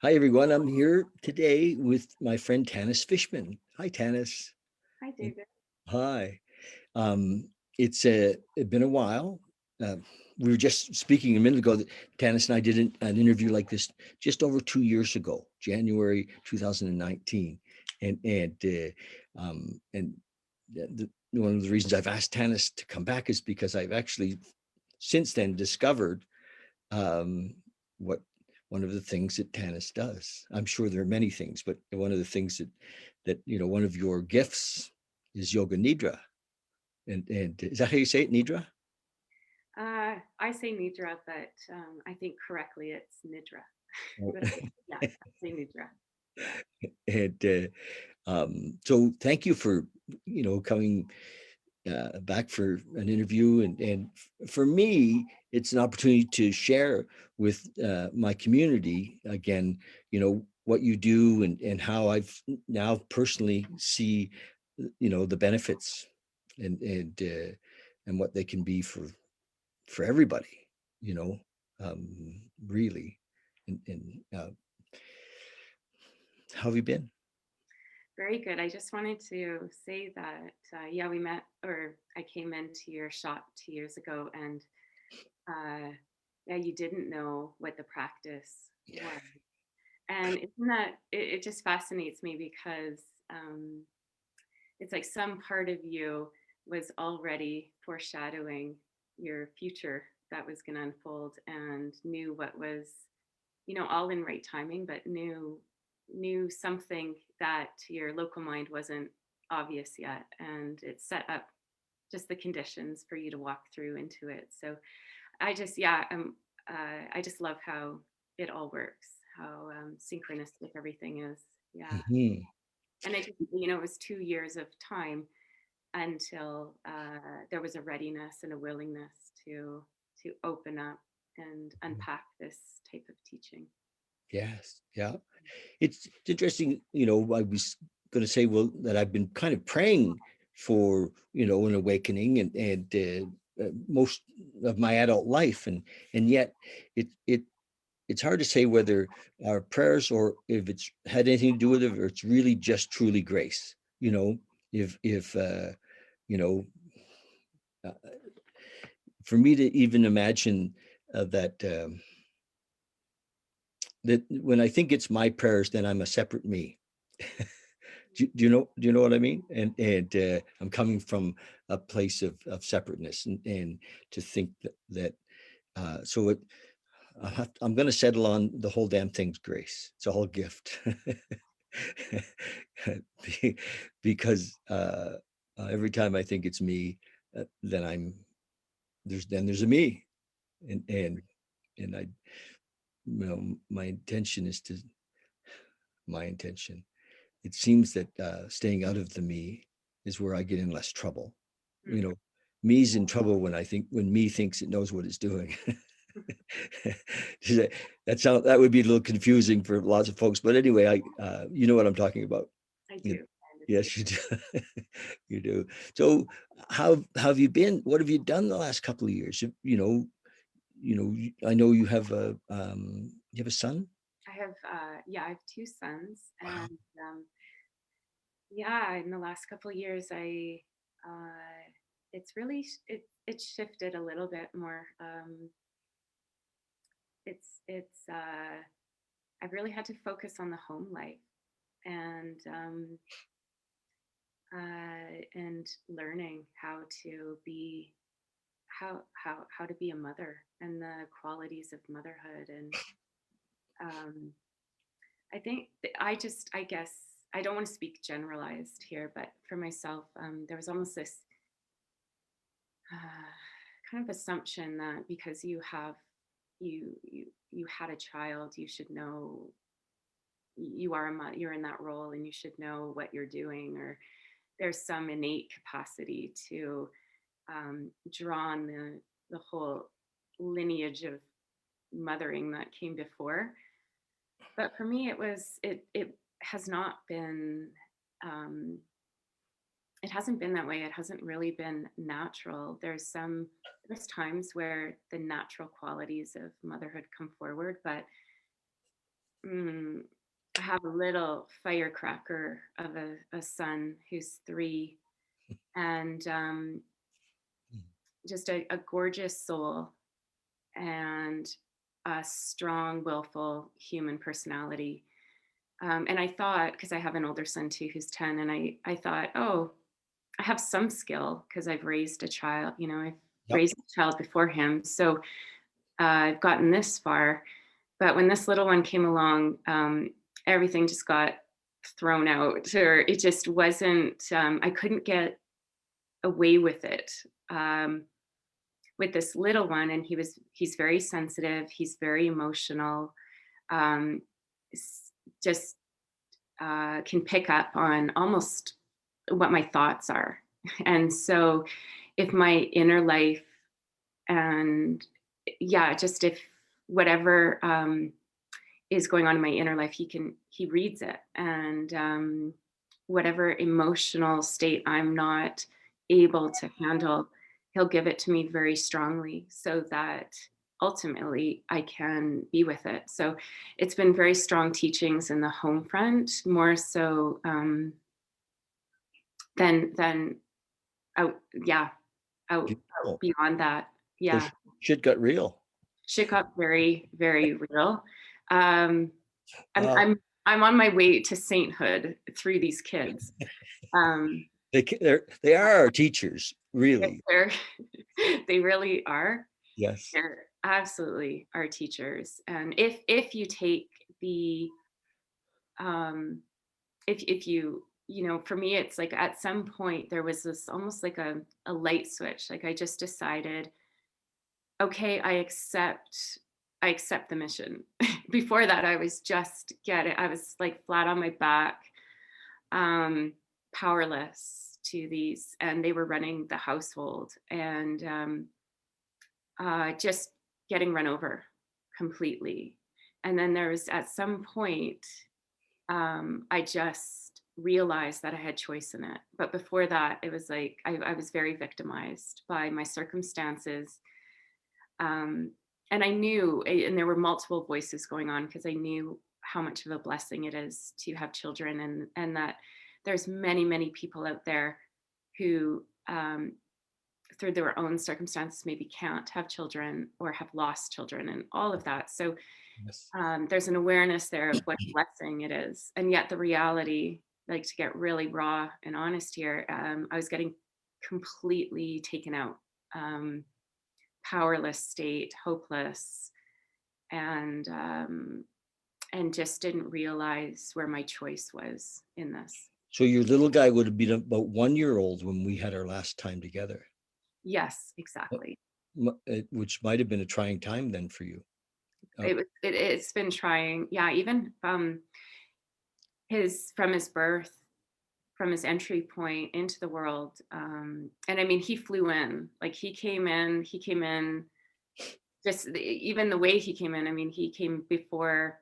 Hi, everyone. I'm here today with my friend Tanis Fishman. Hi, Tanis. Hi, David. Hi. Um, it's been a while. Uh, we were just speaking a minute ago that Tanis and I did an interview like this just over 2 years ago, January 2019, and one of the reasons I've asked Tanis to come back is because I've actually since then discovered um, what one of the things that Tanis does. I'm sure there are many things, but one of the things that one of your gifts is Yoga Nidra. And is that how you say it, Nidra? I say Nidra, but I think correctly it's Nidra. Oh. But yeah, I say Nidra. Yeah. And so thank you for coming back for an interview, and for me it's an opportunity to share with my community again what you do, and how I've now personally see the benefits, and what they can be for everybody, you know really. And how have you been? Very good. I just wanted to say that, yeah, we met, or I came into your shop 2 years ago, and yeah, you didn't know what the practice was. And isn't that, it just fascinates me because um, it's like some part of you was already foreshadowing your future that was going to unfold and knew what was, all in right timing, but knew something that to your local mind wasn't obvious yet, and it set up just the conditions for you to walk through into it. So I just, yeah, I just love how it all works, how synchronistic everything is. Yeah. Mhm. And it just, it was 2 years of time until there was a readiness and a willingness to open up and unpack this type of teaching. Yes, yeah. It's interesting, I was going to say, well, that I've been kind of praying for, an awakening, and most of my adult life, and yet it's hard to say whether our prayers, or if it's had anything to do with it, or it's really just truly grace. If you know, uh, for me to even imagine that when I think it's my prayers, then I'm a separate me. Do you know what I mean? And I'm coming from a place of separateness, and to think that I'm going to settle on the whole damn thing's grace. It's all a gift. Be- because every time I think it's me, then there's a me, and I my intention is to my intention. It seems that staying out of the me is where I get in less trouble. You know, me's in trouble when me thinks it knows what it's doing. That would be a little confusing for lots of folks, but anyway, you know what I'm talking about. I You- do. I understand. Yes, you do. You do. So, how have you been? What have you done the last couple of years? I know you have a son. I have, yeah, I have two sons, Wow. and yeah, in the last couple of years, it's really, it's shifted a little bit more. I've really had to focus on the home life and, and learning how to be a mother and the qualities of motherhood. And um, I think I guess I don't want to speak generalized here, but for myself, there was almost this uh, kind of assumption that because you had a child, you should know you are you're in that role and you should know what you're doing, or there's some innate capacity to draw on the whole lineage of mothering that came before. But for me, it has not been. Um, it hasn't been that way. It hasn't really been natural. There's times where the natural qualities of motherhood come forward, but have a little firecracker of a son who's 3, and just a gorgeous soul, and a strong, willful human personality. And I thought, because I have an older son too who's 10, and I thought, oh, I have some skill because I've raised a child, I've Yep. raised a child before him. So I've gotten this far. But when this little one came along, everything just got thrown out, or it just wasn't, I couldn't get away with it. With this little one, and he's very sensitive, he's very emotional, um, just can pick up on almost what my thoughts are. And so if my inner life, and yeah, just if whatever is going on in my inner life, he reads it. And whatever emotional state I'm not able to handle, he'll give it to me very strongly, so that ultimately I can be with it. So it's been very strong teachings in the home front, more so than out, yeah, out Beautiful. beyond that. So Yeah, shit got real. shit got very, very real. Um, I'm Wow. I'm I'm on my way to sainthood through these kids. Um, They are our teachers, really. they're they really are. Yes. They're absolutely our teachers. And if you take the um, if for me, it's like at some point there was this almost like a light switch. Like I just decided, okay, I accept the mission. Before that, I was just I was like flat on my back, um, powerless to these, and they were running the household, and just getting run over completely. And then there was at some point, I just realized that I had choice in it. But before that, it was like I was very victimized by my circumstances. Um, and I knew, and there were multiple voices going on, because I knew how much of a blessing it is to have children, and that there's many, many people out there who, through their own circumstances, maybe can't have children or have lost children and all of that. So Yes. there's an awareness there of what a blessing it is. And yet the reality, like to get really raw and honest here, I was getting completely taken out, powerless state, hopeless, and just didn't realize where my choice was in this. So your little guy would have been about 1 year old when we had our last time together, Yes, exactly. which might have been a trying time then for you. It's been trying, yeah, even from his birth, from his entry point into the world. And I mean, he flew in, like he came in just even the way he came in. I mean, he came before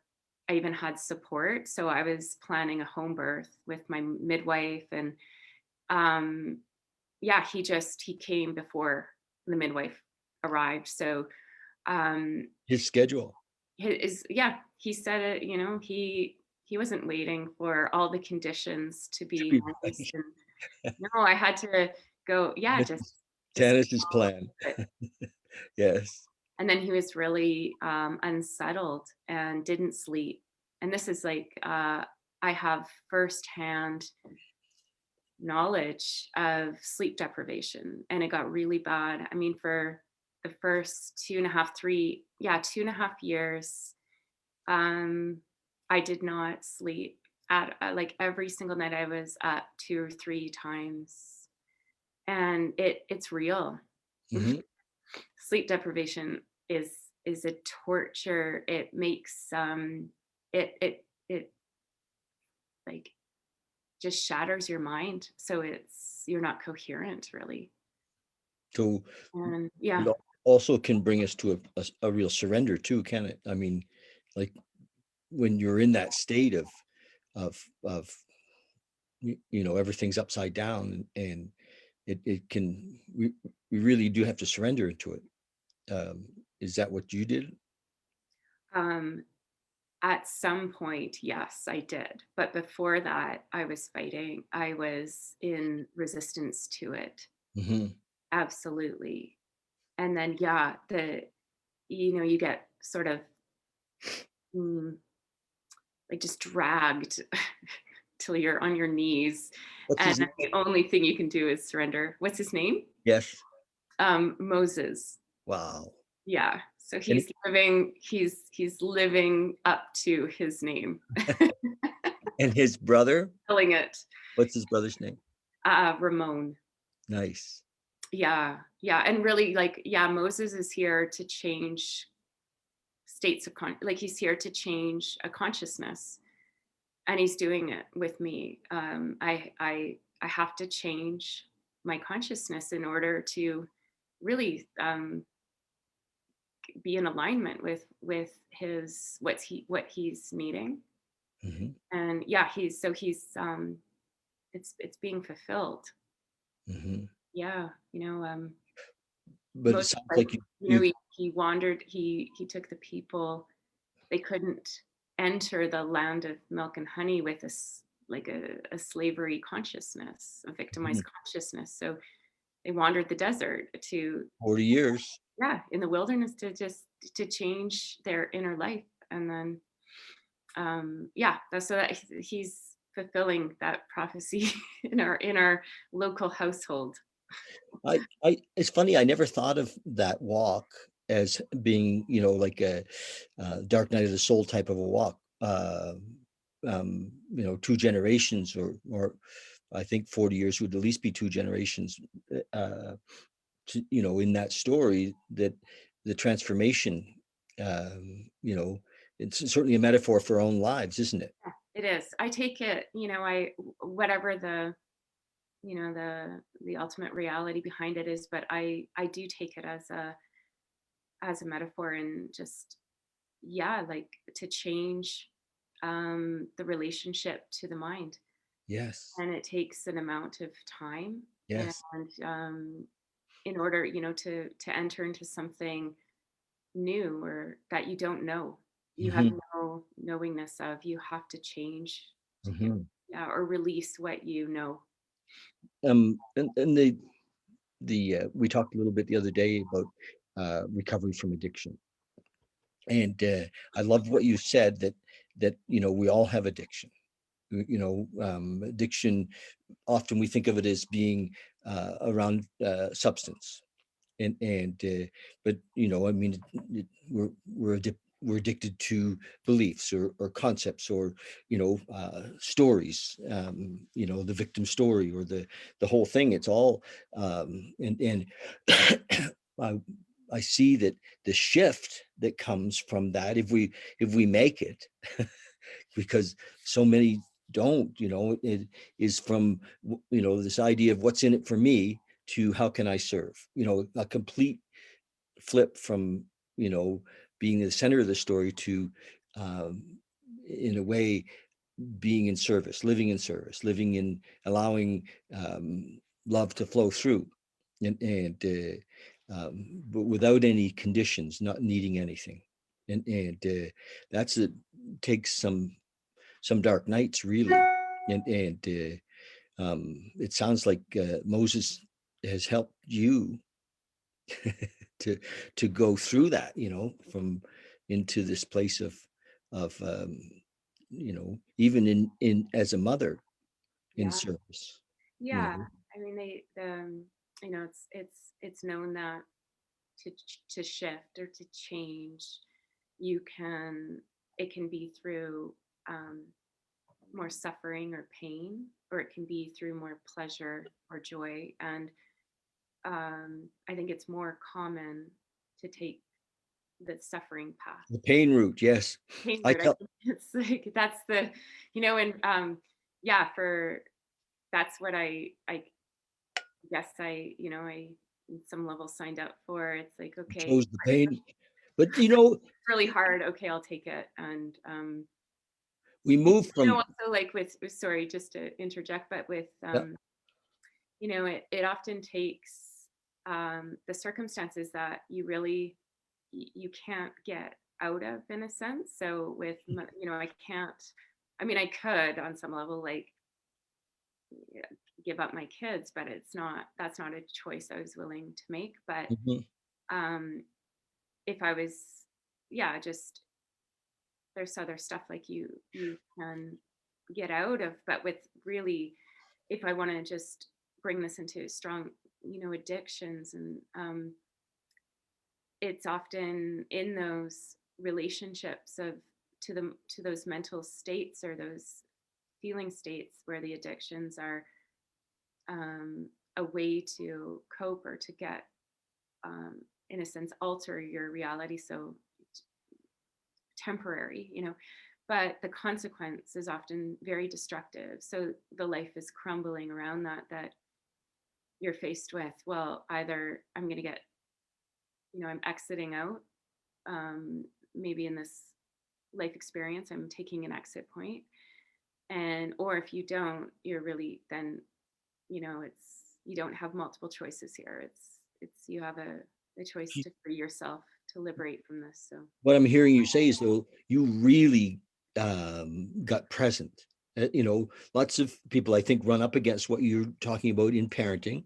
I even had support. So I was planning a home birth with my midwife, and um, yeah, he came before the midwife arrived. So His schedule. yeah, he said it. He wasn't waiting for all the conditions to To be be nice, right. and no, I had to go. Yeah, This is just Tanis's plan. Yes. and then he was really unsettled and didn't sleep. And this is like, I have firsthand knowledge of sleep deprivation, and it got really bad. I mean, for the first 2.5 years, um, I did not sleep at like every single night. I was up 2 or 3 times, and it's real. Hmm. Sleep deprivation is a torture. It makes it like just shatters your mind, so you're not coherent really. So And yeah. it also can bring us to a real surrender too, can it? I mean, like when you're in that state of everything's upside down, and it can we really do have to surrender into it. Is that what you did? um At some point, yes, I did. But before that, I was fighting. I was in resistance to it. Hmm. Absolutely. And then, yeah, you get sort of mm, like just dragged till you're on your knees. What's And his then name? the only thing you can do is surrender. What's his name? Yes. Moses. Wow. Yeah. So And he's living up to his name. and his brother. Killing it. What's his brother's name? Ramon. Nice. Yeah. Yeah. And really, like, yeah, Moses is here to change states of like he's here to change a consciousness, and he's doing it with me. I have to change my consciousness in order to really be in alignment with his what he's needing. Hmm. And yeah, it's being fulfilled. Hmm. Yeah, But it most sounds like, like you've he wandered, he took the people, they couldn't enter the land of milk and honey with like a slavery consciousness, a mhm, victimized consciousness. So they wandered the desert to, 40 years. yeah, in the wilderness, to change their inner life. And then yeah, that's so that he's fulfilling that prophecy in our local household. It's funny. I never thought of that walk as being, like a, dark night of the soul type of a walk. 2 generations, or I think 40 years would at least be 2 generations. Uh, in that story, that the transformation, it's certainly a metaphor for our own lives, isn't it? Yeah, it is. I take it, I whatever the ultimate reality behind it is, but I do take it as a metaphor, and just, yeah, like, to change the relationship to the mind. Yes. And it takes an amount of time, and Yes. in order, to enter into something new, or that you don't know, you have Hmm. no knowingness of, you have to change, Hmm. yeah, or release what you know. And the we talked a little bit the other day about recovery from addiction, and I love what you said, that we all have addiction. Addiction, often we think of it as being around substance, and but I mean, we're addicted to beliefs, or concepts, or stories, the victim story, or the whole thing. It's all, and I, I see that the shift that comes from that, if we make it, because so many don't, it is from this idea of what's in it for me, to how can I serve, a complete flip from you know being the center of the story to, um, in a way, being in service, living in allowing, love to flow through, and but without any conditions, not needing anything, and that's it. Takes some dark nights, really, and it sounds like Moses has helped you to go through that, from into this place of even in as a mother, in Yeah. service, you Yeah. know. I mean, it's known that to shift or to change, you can it can be through um, more suffering or pain, or it can be through more pleasure or joy. And I think it's more common to take the suffering path. The pain route, yes. Pain I route, I tell think it's like that's the, and yeah, for that's what I guess I in some level signed up for. It's like, you okay, chose the pain, but it's really hard. Okay, I'll take it. And we move from. also, like, sorry, just to interject, but with Yeah. it often takes the circumstances that you really you can't get out of, in a sense. So with, I can't, I mean, I could on some level, like, yeah, give up my kids, but that's not a choice I was willing to make. But Mhm. um, if I was, yeah, just there's other stuff like you can get out of, but with really, if I want to just bring this into strong, addictions, and it's often in those relationships of to those mental states or those feeling states where the addictions are um, a way to cope or to get, in a sense, alter your reality. So temporary, but the consequence is often very destructive. So the life is crumbling around that you're faced with, well, either I'm going to get, I'm exiting out, maybe in this life experience, I'm taking an exit point. And, or if you don't, you're really then, you don't have multiple choices here. You have a choice to free yourself, to liberate from this. So, What I'm hearing you say is, though, you really got present. Lots of people, I think, run up against what you're talking about in parenting,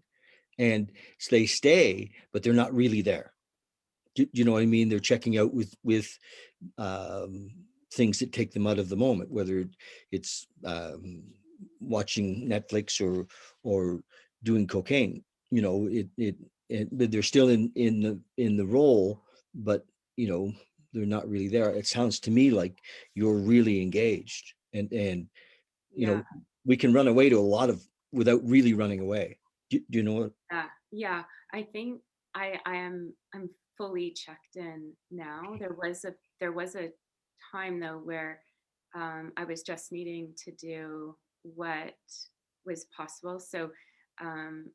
and they stay, but they're not really there. Do you know what I mean? They're checking out with um, things that take them out of the moment, whether it's watching Netflix or doing cocaine. But they're still in the role, but you know they're not really there. It sounds to me like you're really engaged, and you yeah. know we can run away to a lot of without really running away. Do you know what? Yeah, yeah. I think I'm fully checked in now. There was a time though where I was just needing to do what was possible. So um,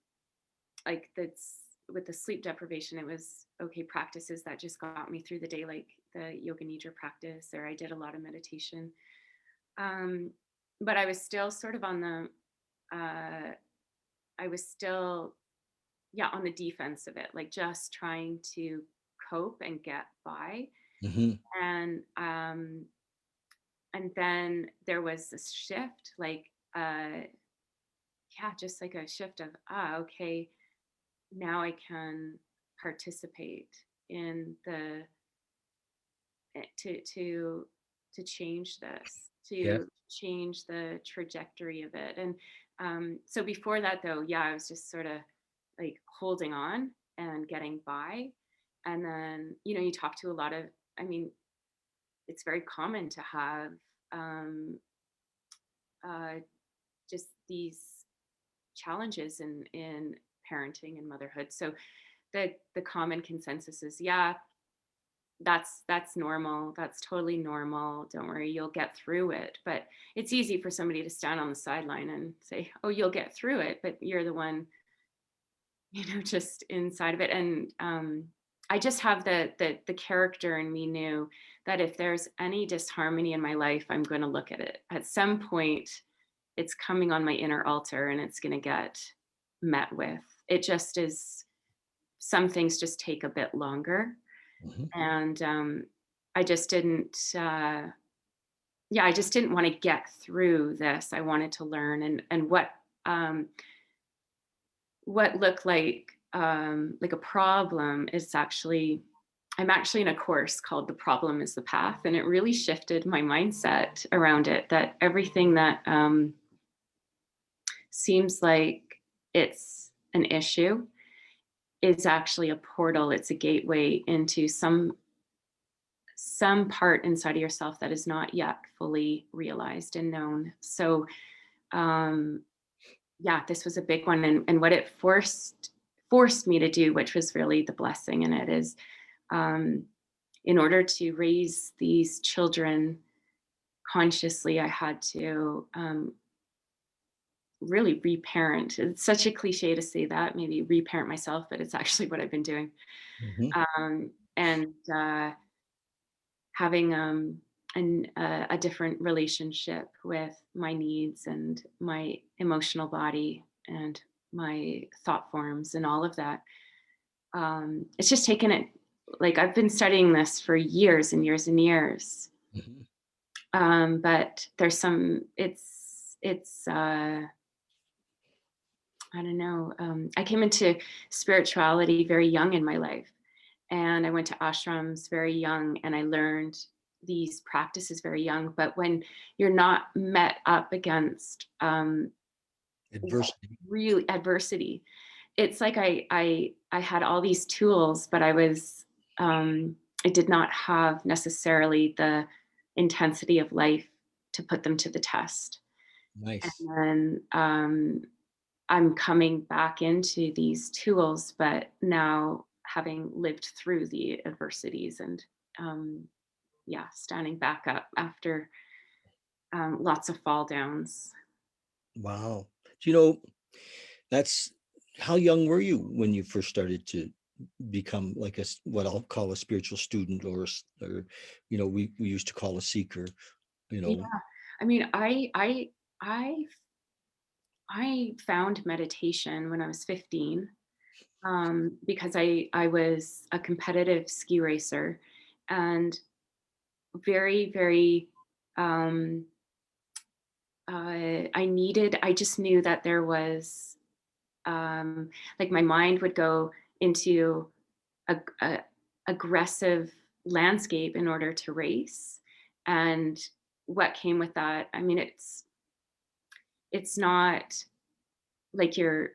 like that's with the sleep deprivation, it was okay practices that just got me through the day, like the Yoga Nidra practice, or I did a lot of meditation. Um, but I was still sort of on the I was still, yeah, on the defense of it, like just trying to cope and get by. Mm-hmm. And then there was this shift, like yeah, just like a shift of, okay, now I can participate in the to change this, Yeah. to change the trajectory of it. And so before that though, yeah, I was just sort of like holding on and getting by. And then, you talk to a lot of, I mean, it's very common to have um, uh, just these challenges in parenting and motherhood. So the common consensus is, yeah, that's normal. That's totally normal. Don't worry, you'll get through it. But it's easy for somebody to stand on the sideline and say, "Oh, you'll get through it," but you're the one, just inside of it. And I just have the character in me knew that if there's any disharmony in my life, I'm going to look at it. At some point, it's coming on my inner altar, and it's going to get met with. It just is. Some things just take a bit longer, Mm-hmm. and I just didn't. Yeah, I just didn't want to get through this. I wanted to learn, and what looked like a problem is actually, I'm actually in a course called The Problem is the Path, and it really shifted my mindset around it, that everything that seems like it's an issue is actually a portal. It's a gateway into some part inside of yourself that is not yet fully realized and known. So um yeah, this was a big one. And what it forced me to do, which was really the blessing in it, is um in order to raise these children consciously, I had to really reparent. It's such a cliche to say that, maybe reparent myself, but it's actually what I've been doing. Mm-hmm. And having a different relationship with my needs and my emotional body and my thought forms and all of that. It's just taken it like I've been studying this for years and years and years. Mhm. But there's some, it's I don't know. I came into spirituality very young in my life, and I went to ashrams very young, and I learned these practices very young. But when you're not met up against Adversity. really adversity, it's like I had all these tools, but I did not have necessarily the intensity of life to put them to the test. And Nice. then I'm coming back into these tools, but now having lived through the adversities and um, yeah, standing back up after lots of fall downs. Wow. Do you know, that's how young were you when you first started to become like what I'll call a spiritual student, or we used to call a seeker, you Yeah, know. I mean, I found meditation when I was 15 because I was a competitive ski racer and very very um, I just knew that there was like my mind would go into a aggressive landscape in order to race, and what came with that. I mean, it's not like you're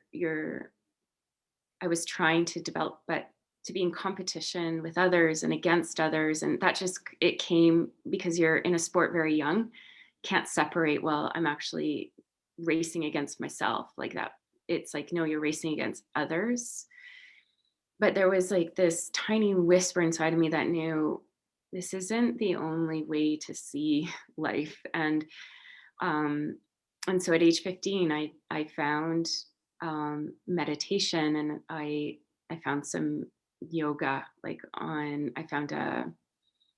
I was trying to develop, but to be in competition with others and against others, and that just it came because you're in a sport very young, can't separate. Well, I'm actually racing against myself like that. It's like no, you're racing against others. But there was like this tiny whisper inside of me that knew this isn't the only way to see life. Um, and so at age 15, I found meditation, and I found some yoga. Like on, I found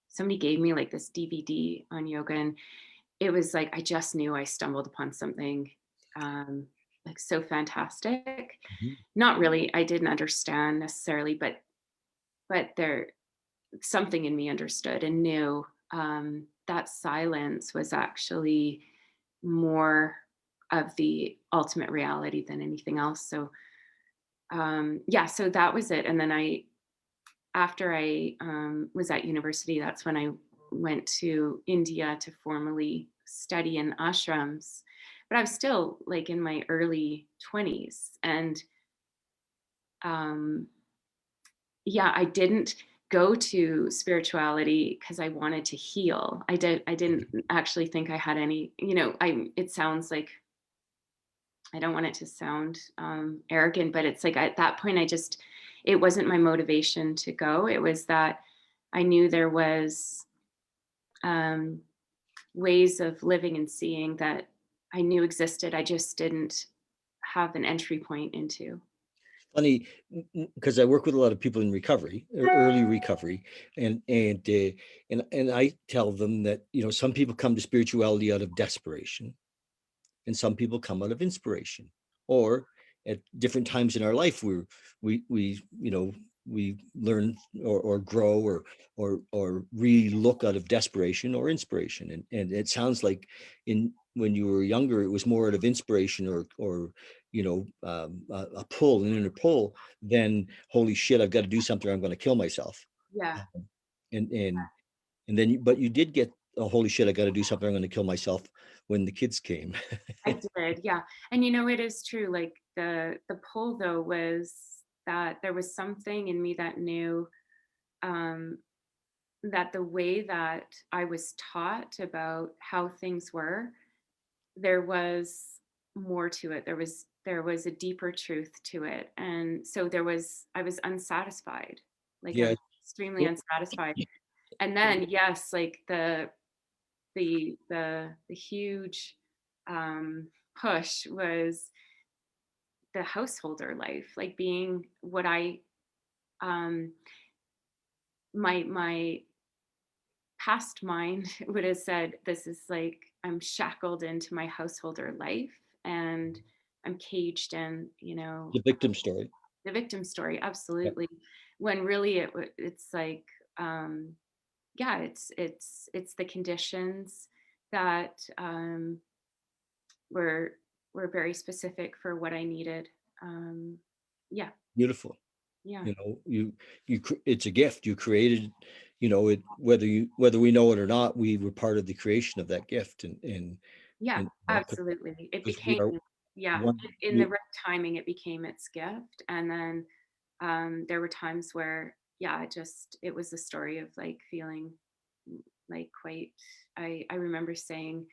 somebody gave me like this DVD on yoga, and it was like I just knew I stumbled upon something um, like so fantastic. Mhm. Not really, I didn't understand necessarily, but there something in me understood and knew that silence was actually more of the ultimate reality than anything else. So yeah, so that was it. And then after I was at university, that's when I went to India to formally study in ashrams. But I was still like in my early 20s, and um, yeah, I didn't go to spirituality because I wanted to heal. I didn't actually think I had any, it sounds like I don't want it to sound arrogant, but it's like at that point it wasn't my motivation to go. It was that I knew there was um, ways of living and seeing that I knew existed. I just didn't have an entry point into. Funny, because I work with a lot of people in recovery, early recovery, and I tell them that some people come to spirituality out of desperation, and some people come out of inspiration, or at different times in our life we learn or grow or re-look out of desperation or inspiration, and it sounds like in when you were younger it was more out of inspiration or a pull, an inner pull, then holy shit, I've got to do something or I'm going to kill myself. Yeah, And and and then but you did get, oh holy shit, I got to do something, I'm going to kill myself, when the kids came. I did. Yeah. And it is true. Like the pull though was that there was something in me that knew um that the way that I was taught about how things were, there was more to it. There was a deeper truth to it. And so I was unsatisfied. Like I Yeah. was extremely unsatisfied. And then yes, like the huge push was the householder life, like being what I um my past mind would have said, this is like I'm shackled into my householder life, and I'm caged in, The victim story. the victim story, Yeah. absolutely. when really it's like, um, yeah, it's the conditions that were were very specific for what I needed. Um, yeah, Beautiful. yeah, You know, it's a gift you created, it, whether we know it or not, we were part of the creation of that gift. yeah, And absolutely. It because we became, are yeah, one. in the right timing, it became its gift. And then there were times where, yeah, it was a story of like feeling like quite, I remember saying,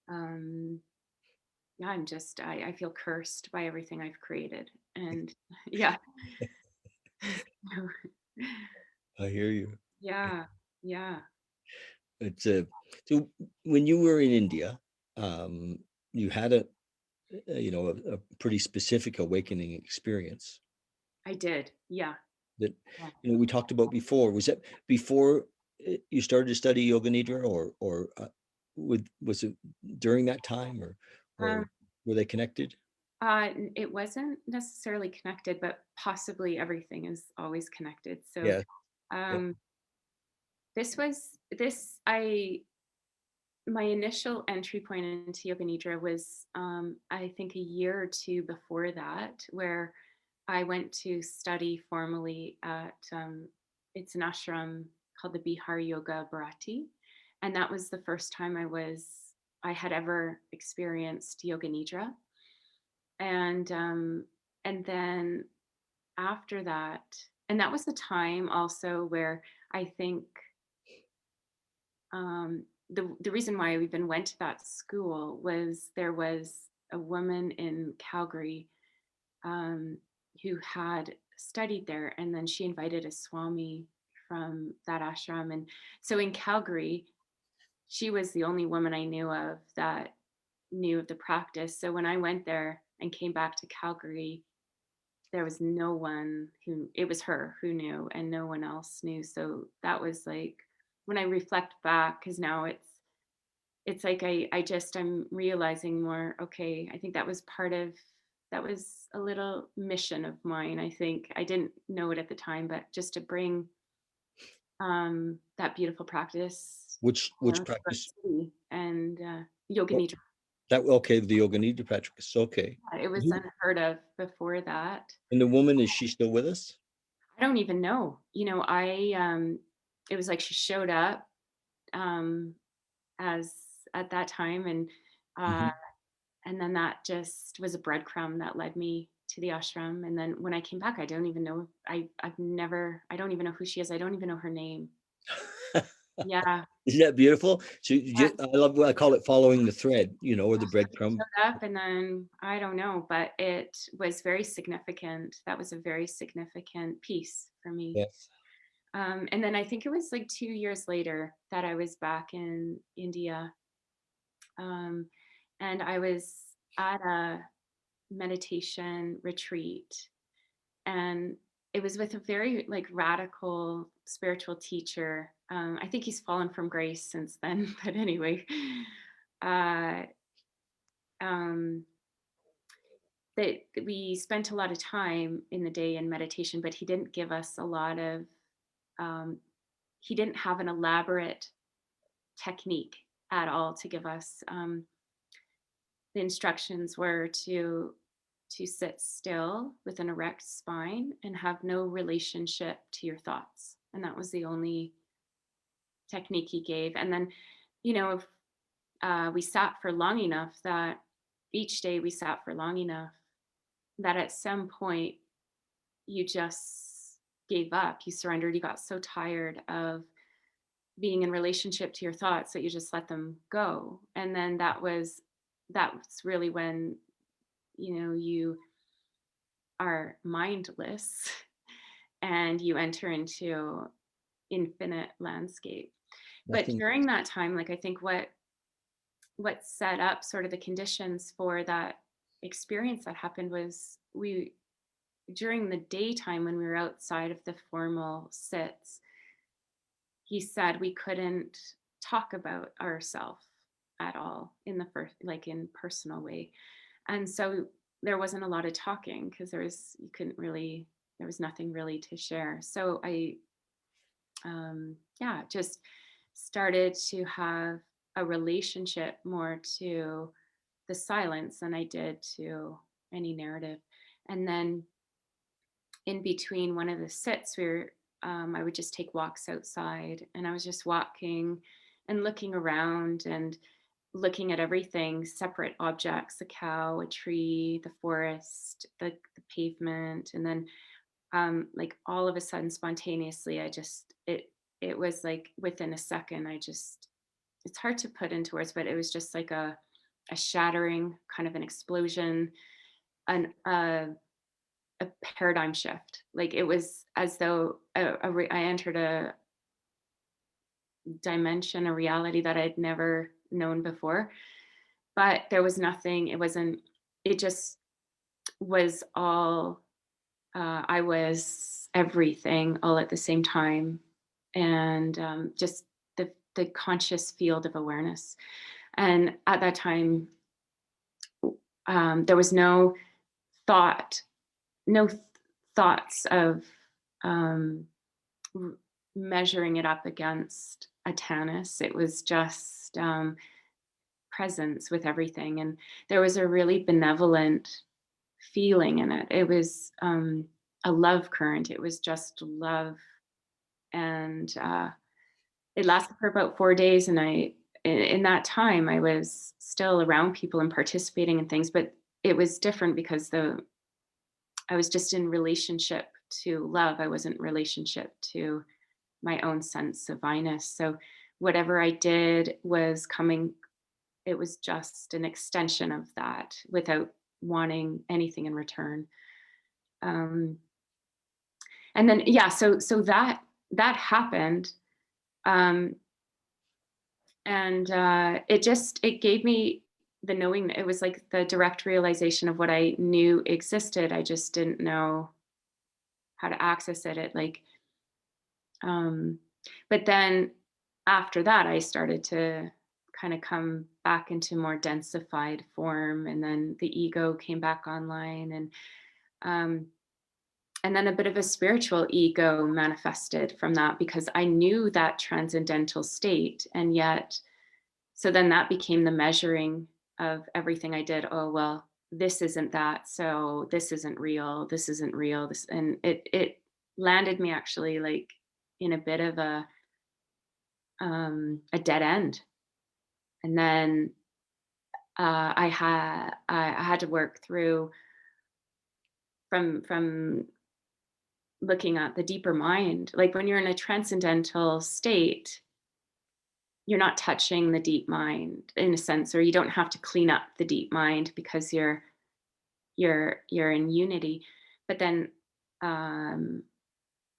um, yeah, I feel cursed by everything I've created. And yeah. I hear you. Yeah, yeah. It's a So when you were in India, um, you had a pretty specific awakening experience I did. Yeah. that Yeah. we talked about before. Was that before you started to study Yoga Nidra, was it during that time, or Um, were they connected? it wasn't necessarily connected, but possibly everything is always connected. So, Yeah. Yeah. um, this was this I my initial entry point into Yoga Nidra was, I think, a year or two before that, where I went to study formally at, it's an ashram called the Bihar Yoga Bharati, and that was the first time I had ever experienced Yoga Nidra, and and then after that, and that was the time also where I think, the reason why I even went to that school was there was a woman in Calgary, um, who had studied there, and then she invited a swami from that ashram. And so in Calgary, she was the only woman I knew of that knew of the practice. So when I went there and came back to Calgary, there was no one who, it was her who knew, and no one else knew. So that was like, when I reflect back, because now it's like I'm realizing more, okay, I think that was a little mission of mine. I think I didn't know it at the time, but just to bring that beautiful practice, Which to our practice? city, and Yoga Oh, Nidra. okay, the Yoga Nidra practice. Okay. It was Who- unheard of before that. And the woman, is she still with us? I don't even know. It was like she showed up, um as at that time, uh Hmm. and then that just was a breadcrumb that led me to the ashram. And then when I came back, I don't even know, I don't even know who she is. I don't even know her name. Yeah. Isn't that beautiful? So I love what I call it, following the thread, or the breadcrumb. Showed up, and then I don't know, but it was very significant. That was a very significant piece for me. Yes. And then I think it was like 2 years later that I was back in India, um, and I was at a meditation retreat, and it was with a very like radical spiritual teacher. I think he's fallen from grace since then, but anyway, uh, um, that we spent a lot of time in the day in meditation, but he didn't give us a lot of. Um, he didn't have an elaborate technique at all to give us. The instructions were to sit still with an erect spine and have no relationship to your thoughts, and that was the only technique he gave. And then, if we sat for long enough, that each day we sat for long enough that at some point you just gave up, you surrendered, you got so tired of being in relationship to your thoughts that you just let them go. And then that's really when, you are mindless and you enter into infinite landscape. But Nothing. during that time, like, I think what set up sort of the conditions for that experience that happened was, we during the daytime when we were outside of the formal sits, he said we couldn't talk about ourselves at all in the first, like, in personal way. And so there wasn't a lot of talking because you couldn't really there was nothing really to share. So I, yeah, just started to have a relationship more to the silence than I did to any narrative. And then in between one of the sits, I would just take walks outside, and I was just walking and looking around and looking at everything, separate objects, a cow, a tree, the forest, the pavement. And then like all of a sudden spontaneously, it was like within a second, it's hard to put into words, but it was just like a shattering, kind of an explosion, an a paradigm shift. Like it was as though I entered a dimension, a reality that I'd never known before. But there was nothing, it wasn't, it just was all, I was everything all at the same time. And just the conscious field of awareness. And at that time, there was thought, no th- thoughts of um, r- measuring it up against a Tanis. It was just presence with everything. And there was a really benevolent feeling in it. It was a love current. It was just love. And it lasted for about 4 days. And in that time, I was still around people and participating in things, but it was different because I was just in relationship to love. I wasn't relationship to my own sense of I-ness. So whatever I did was coming, it was just an extension of that without wanting anything in return. Um, and then, yeah, so that happened. Um, and it gave me the knowing, that it was like the direct realization of what I knew existed. I just didn't know how to access it. Um, but then after that, I started to kind of come back into more densified form, and then the ego came back online, um, and then a bit of a spiritual ego manifested from that because I knew that transcendental state, and yet, so then that became the measuring of everything I did. Oh well, this isn't that, so this isn't real. This isn't real. This, and it landed me actually like in a bit of a dead end. And then I had to work through from looking at the deeper mind. Like when you're in a transcendental state, you're not touching the deep mind in a sense, or you don't have to clean up the deep mind because you're in unity. But then um,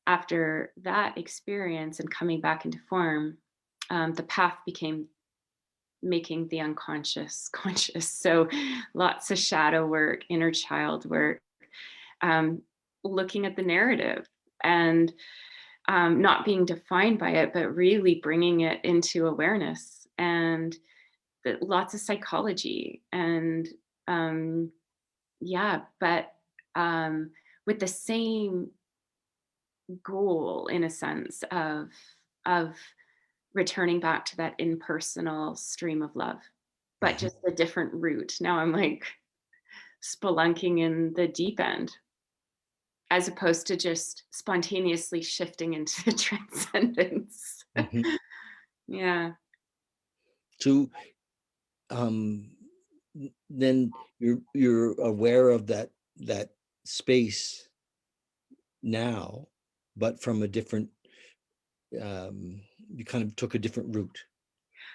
after that experience and coming back into form, the path became making the unconscious conscious. So lots of shadow work, inner child work, um, looking at the narrative, and not being defined by it, but really bringing it into awareness, and lots of psychology. And um, yeah, but with the same goal in a sense of returning back to that impersonal stream of love, but Mhm. just a different route. Now I'm like spelunking in the deep end as opposed to just spontaneously shifting into transcendence. Mhm. Yeah. So um, then you're aware of that space now, but from a different you kind of took a different route.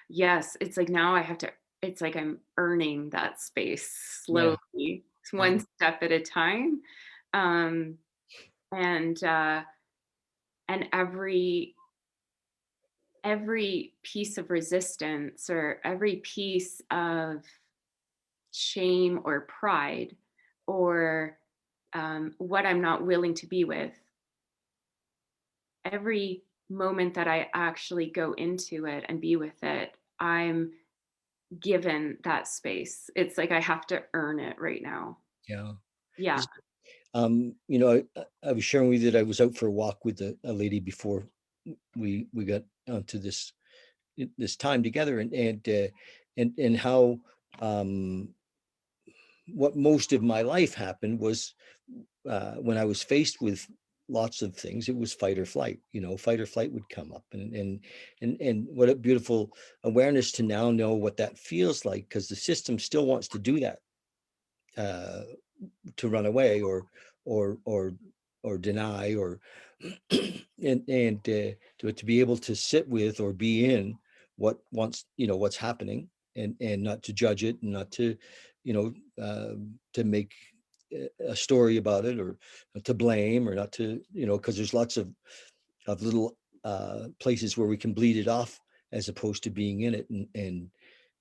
Yes. It's like now it's like I'm earning that space Yeah, slowly, yeah, one step at a time. Um, and and every piece of resistance or every piece of shame or pride or what I'm not willing to be with, every moment that I actually go into it and be with it, I'm given that space. It's like I have to earn it right now. yeah. Yeah. Is- I was sharing with you that I was out for a walk with a lady before we got onto this time together, and how um, what most of my life happened was when I was faced with lots of things, it was fight or flight. Fight or flight would come up, and what a beautiful awareness to now know what that feels like, because the system still wants to do that, uh, to run away or deny or and to be able to sit with or be in what's happening, and not to judge it, and not to to make a story about it, or to blame, or not to, because there's lots of little places where we can bleed it off, as opposed to being in it, and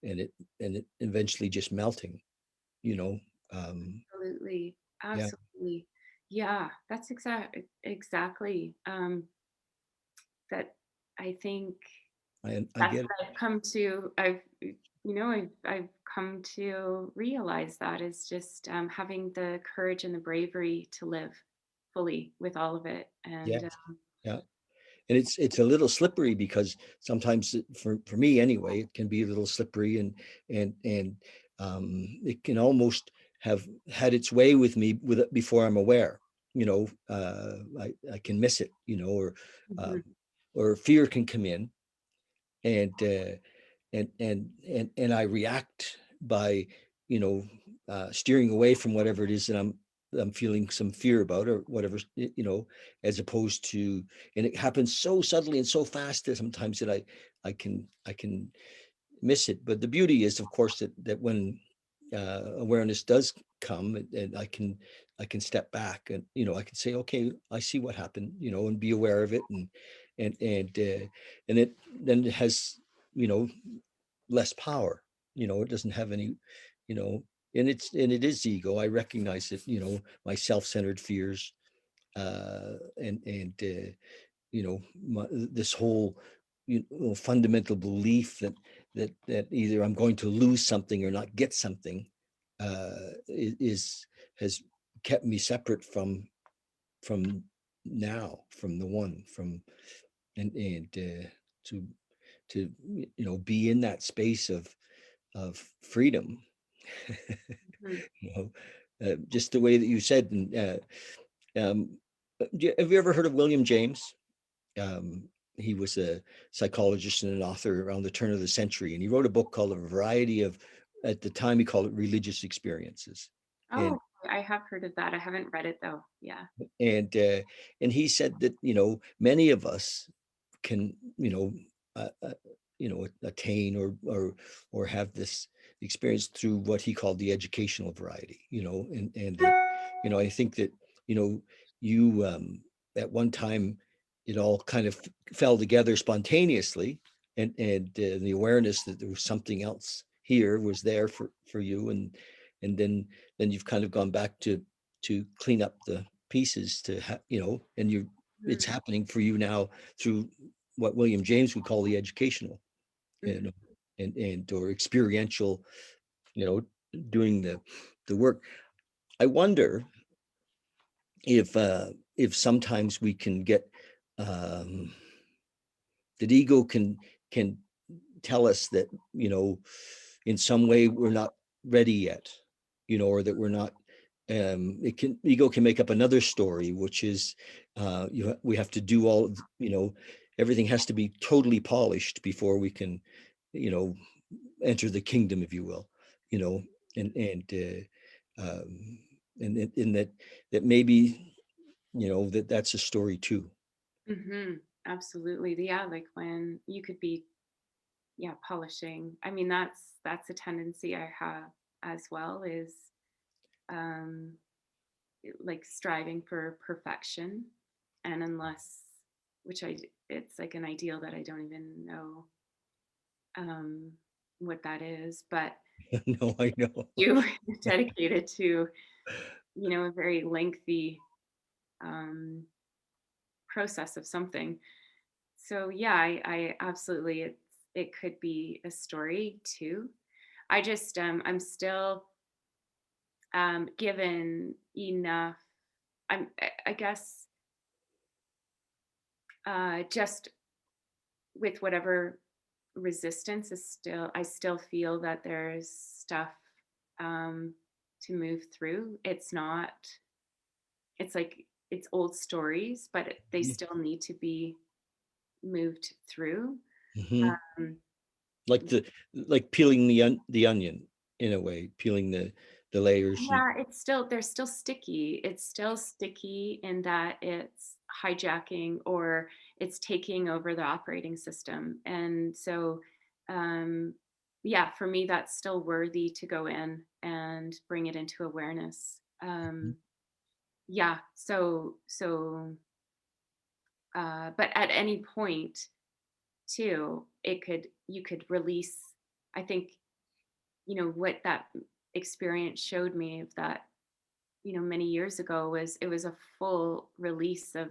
it eventually just melting, you know um Absolutely. yeah. Absolutely. Yeah, that's exactly that I think I that's get it. what I've come to. I've come to realize that is just having the courage and the bravery to live fully with all of it. Yeah, And yeah. And it's a little slippery, because sometimes for me anyway, it can be a little slippery, and it can almost have had its way with me with it before I'm aware. I can miss it, mhm, um, or fear can come in, and and I react by, steering away from whatever it is that I'm feeling some fear about, or whatever, as opposed to, and it happens so subtly and so fast that sometimes that I can miss it. But the beauty is, of course, that when awareness does come, and I can step back, and I can say, okay, I see what happened, and be aware of it, and it then it has, you know less power. It doesn't have any, you know and it is ego. I recognize it, my self-centered fears, and this whole, fundamental belief that either I'm going to lose something or not get something, is has kept me separate from now, from the one, from and to be in that space of freedom. mhm. you know just the way that you said. And have you ever heard of William James? He was a psychologist and an author around the turn of the century, and he wrote a book called A Variety of, at the time he called it, religious experiences. And Oh, I have heard of that. I haven't read it though. Yeah. and uh, and he said that, many of us can, attain, or have this experience through what he called the educational variety. And that, I think that, you at one time, it all kind of fell together spontaneously, and the awareness that there was something else here was there for you, and then you've kind of gone back to clean up the pieces, and it's Mhm, happening for you now through what William James would call the educational, you mhm, know, and or experiential, you know, doing the work. I wonder if sometimes we can get, um, that ego can tell us that, in some way we're not ready yet, or that we're not. Ego can make up another story, which is, we have to do everything has to be totally polished before we can, you know, enter the kingdom, if you will, you know, um, and in that maybe, that's a story too. mhm. Absolutely. Yeah, like when you could be, yeah, polishing. I mean, that's a tendency I have as well, is um like striving for perfection. And unless, it's like an ideal that I don't even know um what that is, but No, I know. you dedicated to, a very lengthy um process of something. So yeah, I absolutely, it could be a story too. I'm still given enough. I guess just with whatever resistance is still, I still feel that there's stuff um, to move through. It's not, it's like it's old stories, but they still need to be moved through. Mm-hmm. Um, Like like peeling the onion in a way, peeling the layers. yeah, it's still, they're still sticky. It's still sticky in that it's hijacking or it's taking over the operating system. And so, um, yeah, for me, that's still worthy to go in and bring it into awareness. Yeah, but at any point, too, you could release. I think, what that experience showed me of that, many years ago, was it was a full release of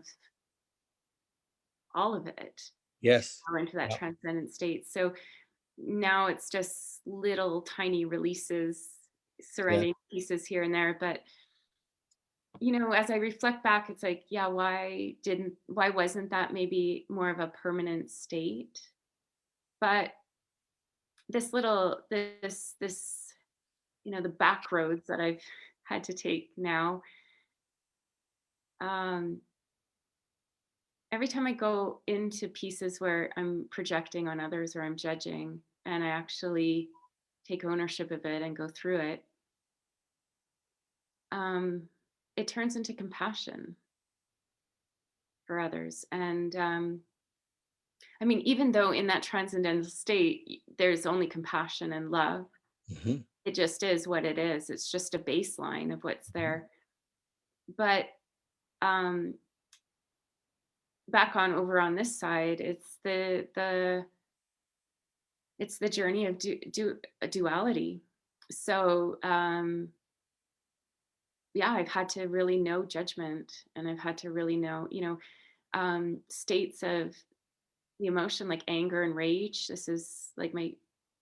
all of it Yes. into that Yeah. transcendent state. So now it's just little tiny releases, Yeah. surrendering pieces here and there. But as I reflect back, it's like, yeah, why wasn't that maybe more of a permanent state? But this, the back roads that I've had to take now, um, every time I go into pieces where I'm projecting on others or I'm judging, and I actually take ownership of it and go through it, um, it turns into compassion for others. And I mean, even though in that transcendental state, there's only compassion and love, Mm-hmm. it just is what it is. It's just a baseline of what's there. But um, back on over on this side, it's the journey of duality. So yeah, I've had to really know judgment, and I've had to really know, states of the emotion like anger and rage. This is like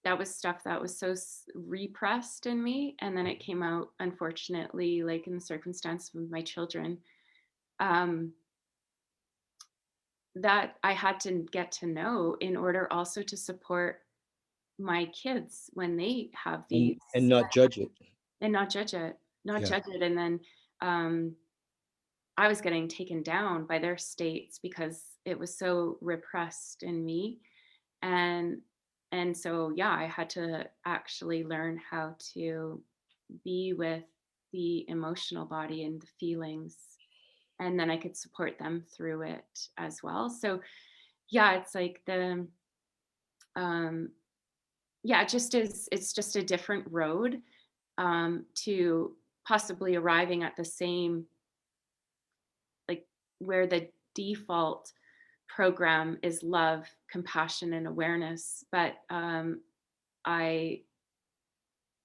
that was stuff that was so repressed in me, and then it came out, unfortunately, like in the circumstance with my children, um, that I had to get to know in order also to support my kids when they have these, And not judge it. and not judge it, not Yeah. judge it. And then um, I was getting taken down by their states because it was so repressed in me. And so, yeah, I had to actually learn how to be with the emotional body and the feelings, and then I could support them through it as well. So yeah, it's like um yeah, it just is, it's just a different road to possibly arriving at the same, like, where the default program is love, compassion, and awareness. But I,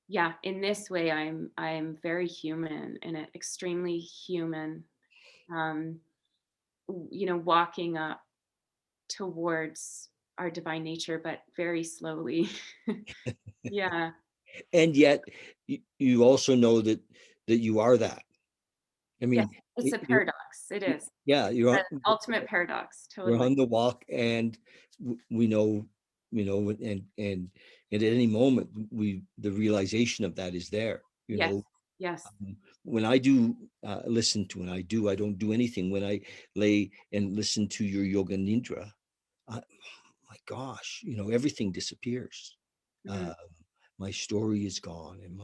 yeah, in this way, I'm very human, and extremely human. Um, walking up towards our divine nature, but very slowly. Yeah. And yet you also know that you are that. I Yes, mean, it's a paradox. It is yeah, the ultimate paradox. we're Totally. on the walk, and we know, and at any moment, the realization of that is there. Yes. Yes. When I do listen to, and I don't do anything. When I lay and listen to your Yoga Nidra, my gosh, everything disappears. Mm-hmm. Uh, my story is gone, and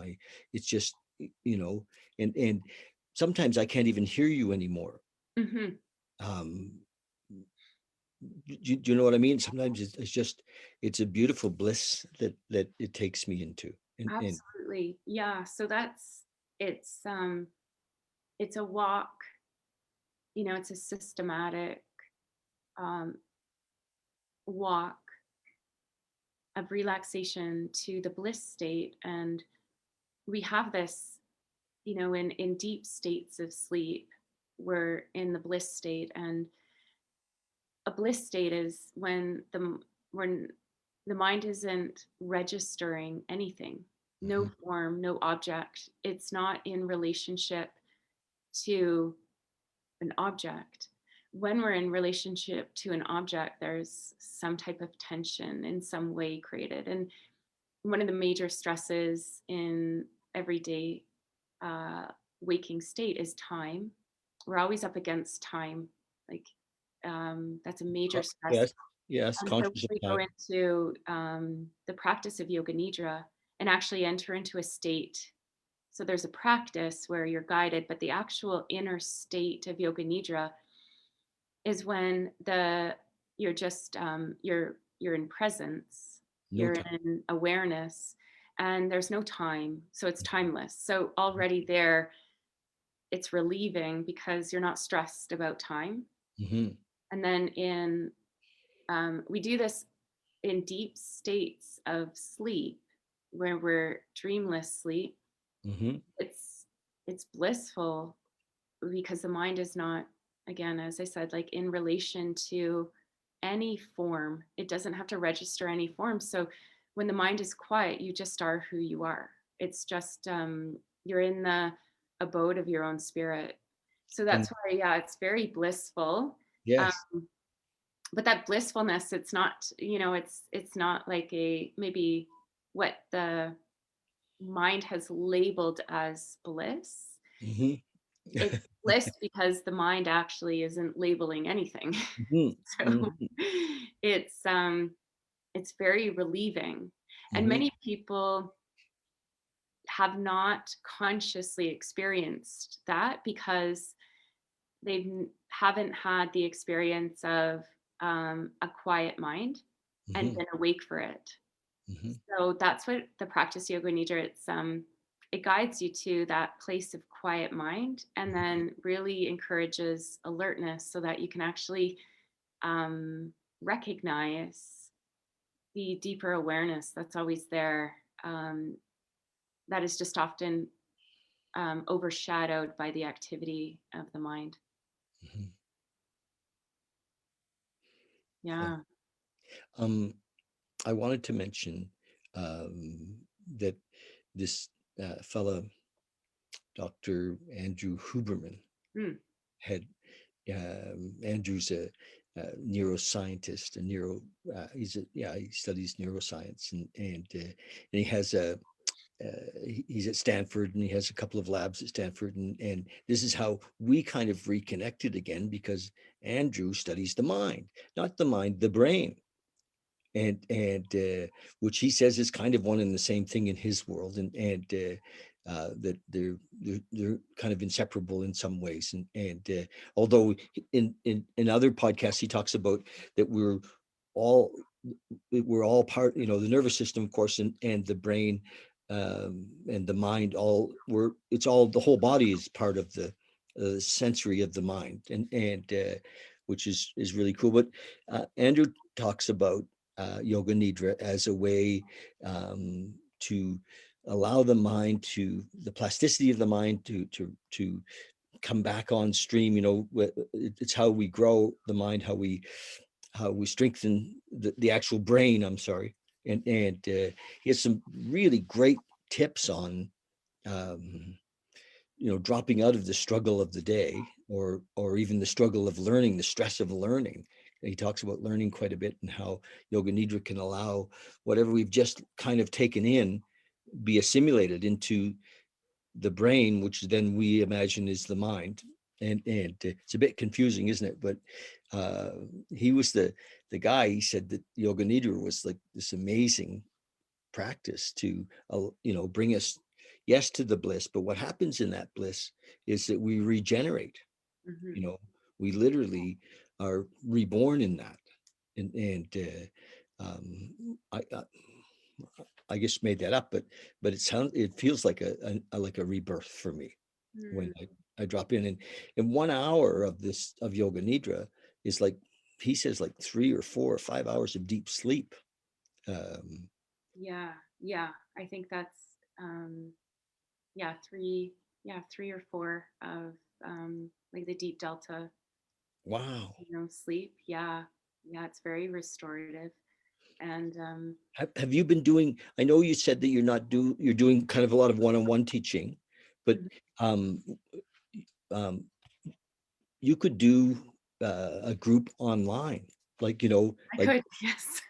it's just, you know, and sometimes I can't even hear you anymore. Mm-hmm. Um, do you know what I mean? Sometimes it's just, it's a beautiful bliss that it takes me into, and Absolutely. Yeah. So it's a walk, it's a systematic um walk of relaxation to the bliss state. And we have this, in deep states of sleep, we're in the bliss state. And a bliss state is when the mind isn't registering anything, no Mhm. form, no object. It's not in relationship to an object. When we're in relationship to an object, there's some type of tension in some way created. And one of the major stresses in everyday uh, waking state is time. We're always up against time. Like that's a major stress. Yes, yes, So conscious of we go time. into the practice of Yoga Nidra and actually enter into a state. So there's a practice where you're guided, but the actual inner state of Yoga Nidra is when you're just you're in presence, No you're time. in awareness, and there's no time, so it's timeless. So already there, it's relieving because you're not stressed about time. Mm-hmm. And then we do this in deep states of sleep where we're dreamless sleep. Mm-hmm. It's blissful because the mind is not, again, as I said, like in relation to any form. It doesn't have to register any form. So when the mind is quiet, you just are who you are. It's just you're in the abode of your own spirit. So And that's why, yeah, it's very blissful. um, yes. but that blissfulness, it's not, it's not like a maybe what the mind has labeled as bliss. Mm-hmm. It's bliss because the mind actually isn't labeling anything. Mm-hmm. So Mm-hmm. it's it's very relieving. And Mm-hmm. many people have not consciously experienced that because haven't had the experience of a quiet mind and Mm-hmm. been awake for it. Mm-hmm. So that's what the practice Yoga Nidra, it guides you to that place of quiet mind and then really encourages alertness so that you can actually um, recognize the deeper awareness that's always there, that is just often overshadowed by the activity of the mind. Mm-hmm. Yeah. Yeah. Um, I wanted to mention um, that this fella, Dr. Andrew Huberman, Mm, had Andrew's a neuroscientist, he's he studies neuroscience, and he has he's at Stanford, and he has a couple of labs at Stanford, and this is how we kind of reconnected again, because Andrew studies the mind, not the mind, the brain, and which he says is kind of one and the same thing in his world, and that they're kind of inseparable in some ways, and although in other podcasts he talks about that all we're all part, the nervous system, of course, and the brain, and the mind, it's all, the whole body is part of the sensory of the mind, and which is really cool. But Andrew talks about Yoga Nidra as a way to allow the plasticity of the mind to come back on stream. It's how we grow the mind, how we strengthen the actual brain. I'm sorry, and he has some really great tips on um, dropping out of the struggle of the day, or even the struggle of learning, the stress of learning. He talks about learning quite a bit, and how Yoga Nidra can allow whatever we've just kind of taken in be assimilated into the brain, which then we imagine is the mind. And it's a bit confusing, isn't it? But uh, he was the guy. He said that Yoga Nidra was like this amazing practice to bring us, yes, to the bliss. But what happens in that bliss is that we regenerate. mhm. We literally are reborn in that. And I just made that up, but it feels like a rebirth for me when Mm, I drop in. And 1 hour of Yoga Nidra is like, he says, like 3 or 4 or 5 hours of deep sleep. Um, yeah, yeah. I think that's um, yeah, three or four of like the deep delta, wow. sleep. Yeah, yeah, it's very restorative. And Have you been doing? I know you said that you're doing kind of a lot of one-on-one teaching, but mhm. um, um, you could do a group online, like, I like could, yes.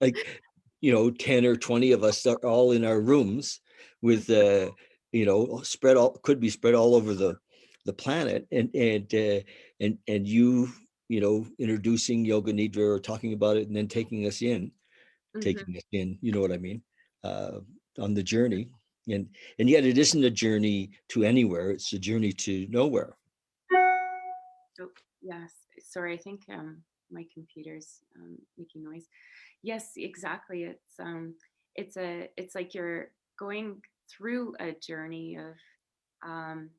like 10 or 20 of us are all in our rooms with spread all could be spread all over the planet, and introducing Yoga Nidra or talking about it, and then Mhm. taking us in, you know what I mean, uh, on the journey. And yet it isn't a journey to anywhere, it's a journey to nowhere. Oh, yes. Sorry, I think my computer's making noise. Yes, exactly. It's like you're going through a journey of um,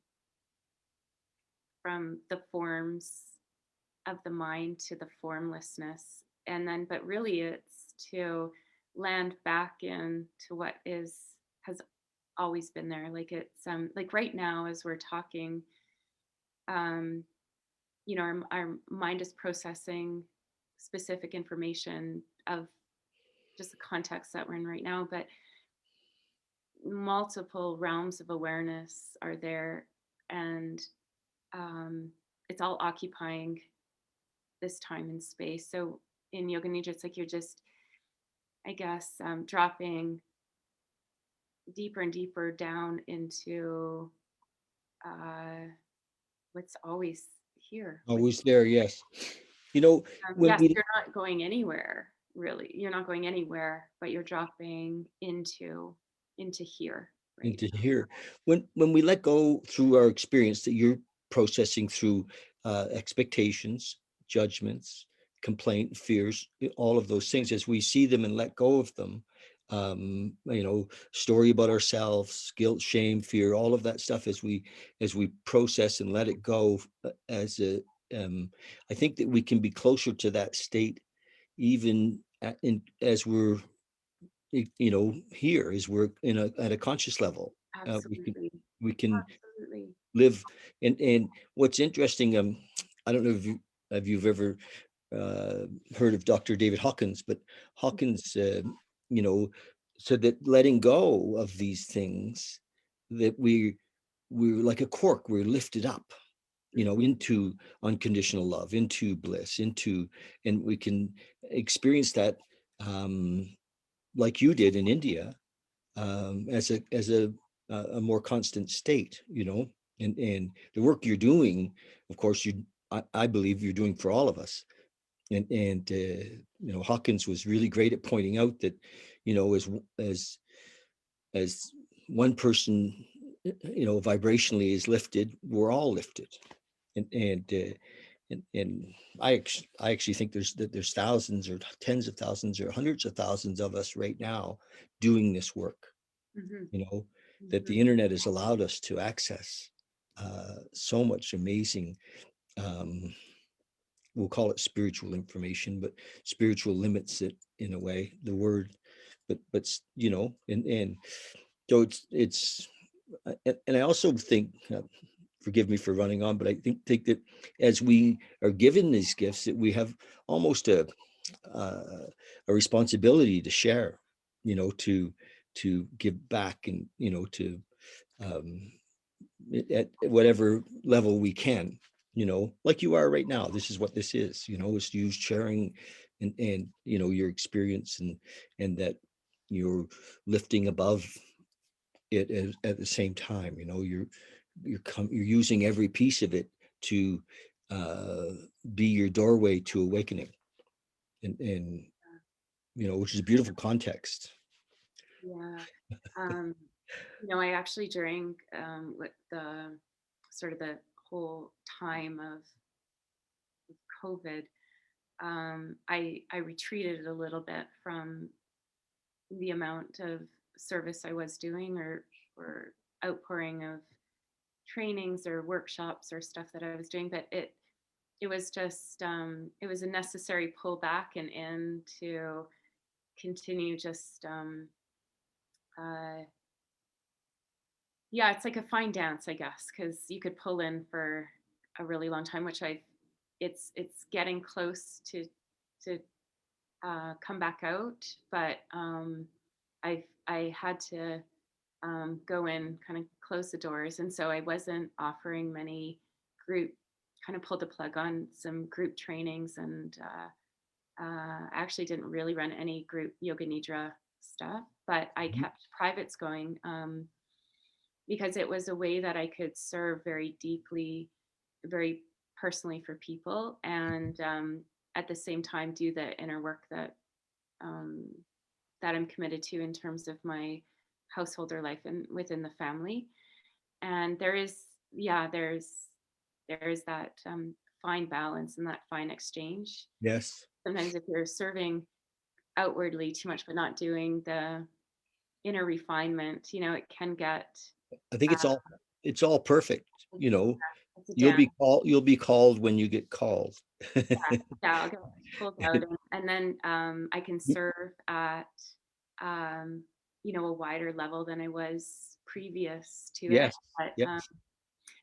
from the forms of the mind to the formlessness, and then but really it's to land back into what is has always been there. Like it's like right now as we're talking, um, our mind is processing specific information of just the context that we're in right now, but multiple realms of awareness are there, and um, it's all occupying this time and space. So in Yoga Nidra, it's like you're just, I guess, dropping deeper and deeper down into uh, what's always here. Always there, yes. you know when Yes, we you're not going anywhere, really. You're not going anywhere, but you're dropping into here right into here, when we let go through our experience, that you're processing through expectations, judgments, complaint, fears, all of those things, as we see them and let go of them, story about ourselves, guilt, shame, fear, all of that stuff, as we process and let it go, as a I think that we can be closer to that state, even as we're here, as we're at a conscious level. We can Absolutely. we can Absolutely. live. And what's interesting, I don't know if you've ever heard of Dr. David Hawkins, but Hawkins, you know said that letting go of these things, that we're like a cork, we're lifted up, Mhm. into unconditional love, into bliss, and we can experience that, um, like you did in India, as a more constant state, and the work you're doing, of course, I believe you're doing for all of us. And Hawkins was really great at pointing out that, as as one person, vibrationally is lifted, we're all lifted. And I actually think there's thousands or tens of thousands or hundreds of thousands of us right now doing this work, Mhm. you know, that Mhm. the internet has allowed us to access so much amazing, um, we'll call it spiritual information, but spiritual limits it in a way, the word, but and so it's and I also think, forgive me for running on, but I think that as we are given these gifts, that we have almost uh, a responsibility to share, to give back, and to, um, at whatever level we can, like you are right now. This is what this is, is you sharing, and your experience, and that you're lifting above it at the same time. You're using every piece of it to uh, be your doorway to awakening, and which is a beautiful context. Yeah. Um, I actually during with the sort of the whole time of COVID, I retreated a little bit from the amount of service I was doing, or outpouring of trainings or workshops or stuff that I was doing. But it was just it was a necessary pullback and in to continue just uh, yeah, it's like a fine dance, I guess, because you could pull in for a really long time, which it's getting close to come back out, but I had to go in, kind of close the doors, and so I wasn't offering many group kind of pulled the plug on some group trainings, and I actually didn't really run any group Yoga Nidra stuff, but I Mhm. kept privates going, because it was a way that I could serve very deeply, very personally for people, and at the same time do the inner work um, that I'm committed to in terms of my householder life and within the family. And there is, yeah, there's that fine balance and that fine exchange. Yes. Sometimes if you're serving outwardly too much but not doing the inner refinement, it can get I think uh, it's all perfect. it's, You know, it's a dance. you'll be called when you get called. Yeah, yeah, I'll get pulled out, and then I can serve at um, a wider level than I was previous to it. Yes. But Yep.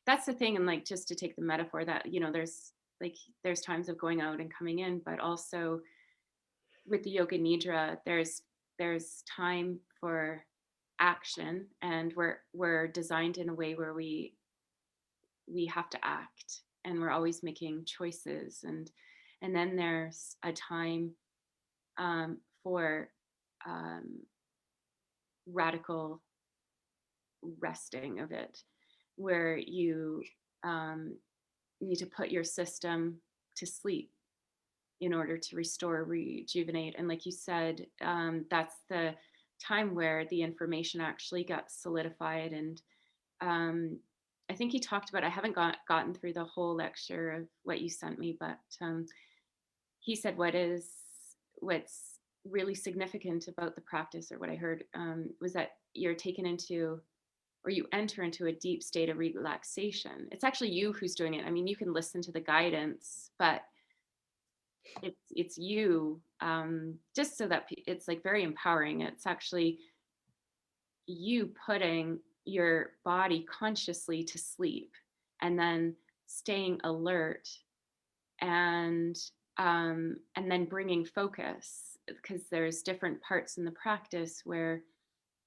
that's the thing, and like just to take the metaphor that there's times of going out and coming in, but also with the Yoga Nidra, there's time for action, and we're designed in a way where we have to act, and we're always making choices, and then there's a time for um, radical resting of it, where you um, need to put your system to sleep in order to restore, rejuvenate. And like you said, that's the time where the information actually got solidified. And um, I think he talked about, I haven't gotten through the whole lecture of what you sent me, but he said what's really significant about the practice, or what I heard, was that you're taken into, or you enter into a deep state of relaxation. It's actually you who's doing it. I mean, you can listen to the guidance, but it's you, just so that it's like very empowering. It's actually you putting your body consciously to sleep, and then staying alert, and then bringing focus, because there's different parts in the practice where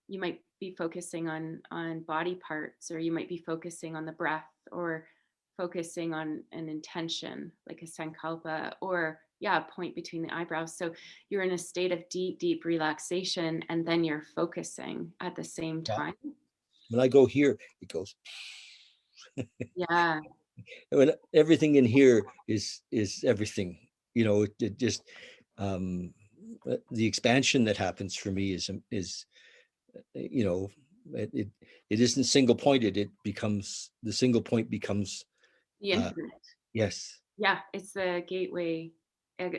you might be focusing on body parts, or you might be focusing on the breath, or focusing on an intention like a sankalpa, or yeah, a point between the eyebrows. So you're in a state of deep relaxation, and then you're focusing at the same Yeah. time. When I go here, it goes. Yeah, When everything in here is everything. It just um, the expansion that happens for me is you know it it isn't single pointed. It becomes the single point becomes the uh, infinite. yes. Yeah, it's the gateway.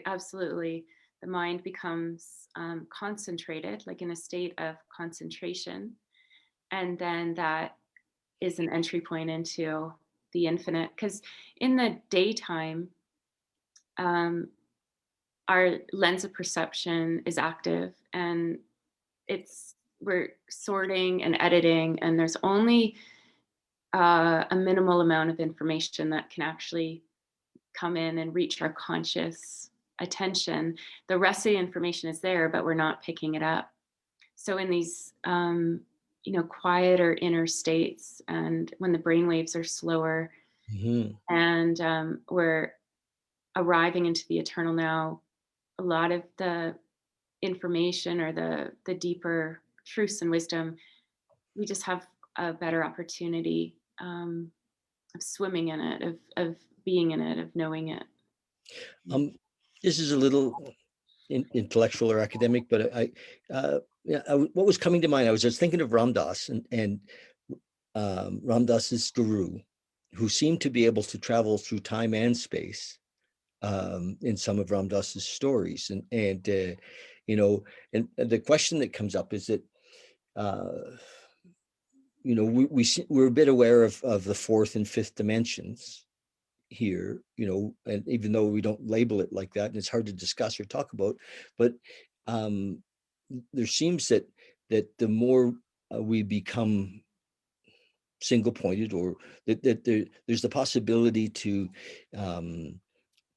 Absolutely. The mind becomes concentrated, like in a state of concentration. And then that is an entry point into the infinite. Because in the daytime, um, our lens of perception is active, and we're sorting and editing, and there's only a minimal amount of information that can actually come in and reach our conscious attention. The rest of the information is there, but we're not picking it up. So in these, quieter inner states, and when the brain waves are slower, Mhm. and we're arriving into the eternal now, a lot of the information, or the deeper truths and wisdom, we just have a better opportunity of swimming in it, of being in it, of knowing it. um this is a little intellectual or academic, but yeah, what was coming to mind, I was just thinking of Ramdas and Ramdas's guru, who seemed to be able to travel through time and space in some of Ramdas's stories. And and the question that comes up is that uh, we're a bit aware of the fourth and fifth dimensions here, and even though we don't label it like that, and it's hard to discuss or talk about, but um, there seems that the more we become single pointed, or that there's the possibility um,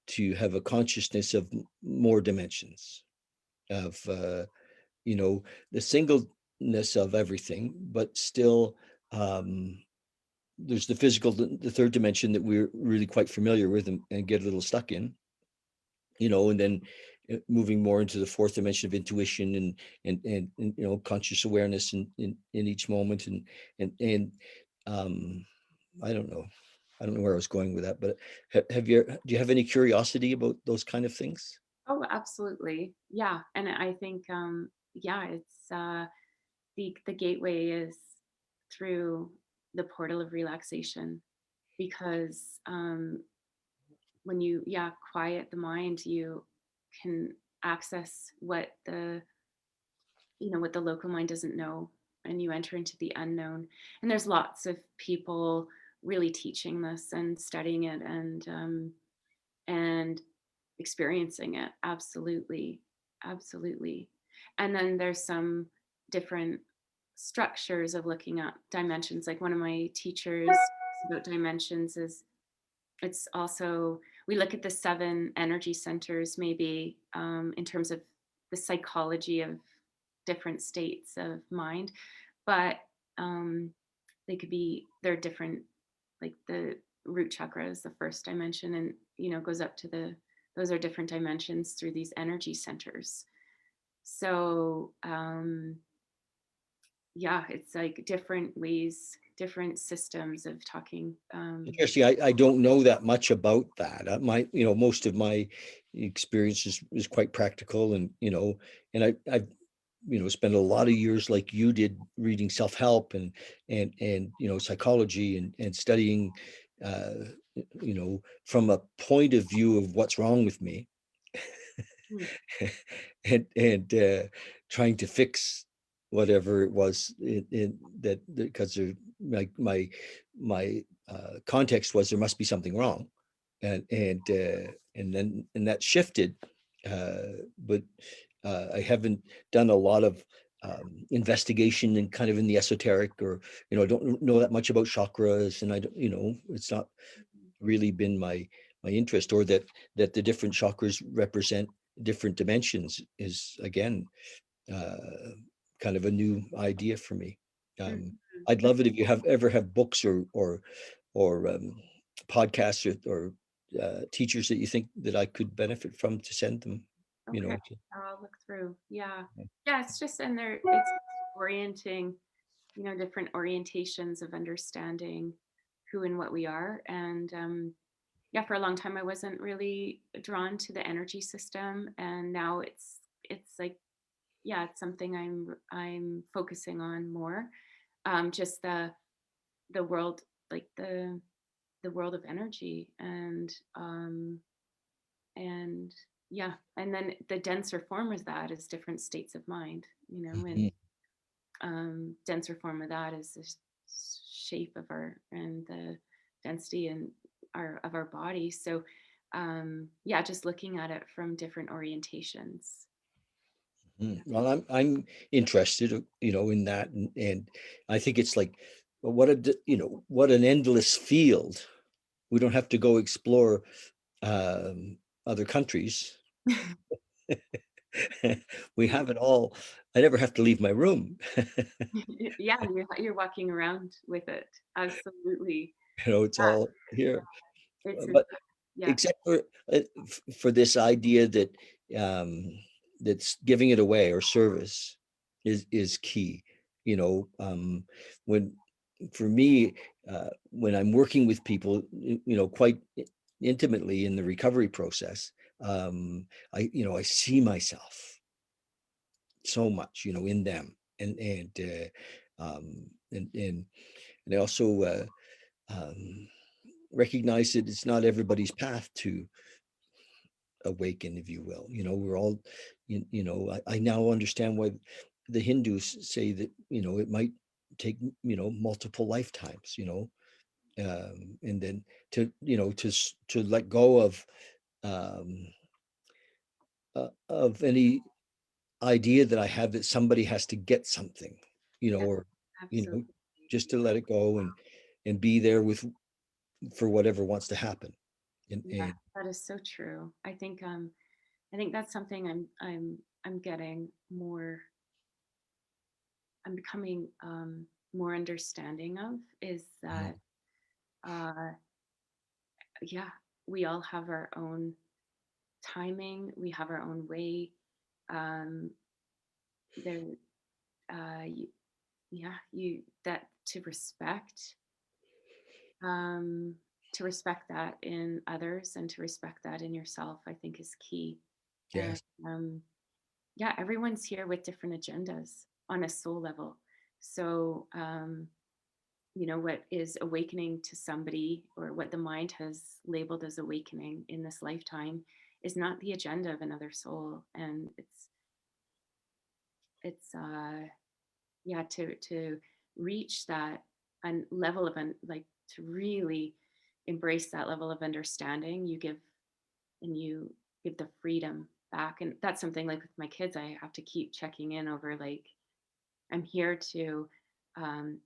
to have a consciousness of more dimensions of the singleness of everything, but still um, there's the physical, the third dimension that we're really quite familiar with and get a little stuck in, and then moving more into the fourth dimension of intuition and conscious awareness in each moment and um I don't know. I don't know where I was going with that, but do you have any curiosity about those kind of things? Oh, absolutely. Yeah. And I think, yeah, it's the gateway is through the portal of relaxation because when you, yeah, quiet the mind, you can access what the local mind doesn't know, and you enter into the unknown. And there's lots of people really teaching this and studying it and experiencing it. Absolutely. Absolutely. And then there's some different structures of looking at dimensions. Like one of my teachers about dimensions is it's also, we look at the seven energy centers, maybe in terms of the psychology of different states of mind, but um, they're different, like the root chakra is the first dimension and, goes up to those are different dimensions through these energy centers. So, yeah, it's like different ways, different systems of talking. Interesting. I don't know that much about that. Most of my experience is quite practical, and I've spent a lot of years like you did reading self-help and psychology and studying, uh, from a point of view of what's wrong with me, Mm, and trying to fix whatever it was in that, because my context was there must be something wrong, and that shifted, but I haven't done a lot of investigation and kind of in the esoteric, or I don't know that much about chakras, and I don't, it's not really been my interest, or that the different chakras represent different dimensions is again, uh, kind of a new idea for me. mm, Um, mm. I'd love it if you ever have books or podcasts or teachers that you think that I could benefit from to send them. Okay, To, I'll look through. Yeah, yeah. It's just and there, it's orienting, different orientations of understanding who and what we are. And yeah, for a long time I wasn't really drawn to the energy system, and now it's like, yeah, it's something I'm focusing on more. Just the world, like the world of energy, and yeah, and then the denser form of that is different states of mind, and Mhm. denser form of that is the shape of our and the density and our of our body. So yeah, just looking at it from different orientations. Yeah. Well, I'm interested, in that, and I think it's like, well, what an endless field. We don't have to go explore other countries. We have it all. I never have to leave my room. Yeah, you're walking around with it. Absolutely. It's all here. It's a, But yeah. except for this idea that, um, that's giving it away or service is key. You know, when for me, when I'm working with people, quite intimately in the recovery process, I see myself so much, in them, and I also um, recognize that it's not everybody's path to awaken, if you will. We're all, I now understand why the Hindus say that, it might take, multiple lifetimes, and then to let go um, of any idea that I have that somebody has to get something, Yeah, or, you know, absolutely. just to let it go and be there with for whatever wants to happen. Yeah, And that is so true. I think that's something I'm getting more, I'm becoming more understanding of, is Mhm. that uh, yeah, we all have our own timing. We have our own way. Um, there, you, yeah, you that um, to respect that in others and to respect that in yourself, I think is key. And Yes. yeah, everyone's here with different agendas on a soul level. So, what is awakening to somebody or what the mind has labeled as awakening in this lifetime is not the agenda of another soul. And it's yeah, to reach that level of like to really embrace that level of understanding, you give the freedom back. And that's something like with my kids, I have to keep checking in over, like, I'm here to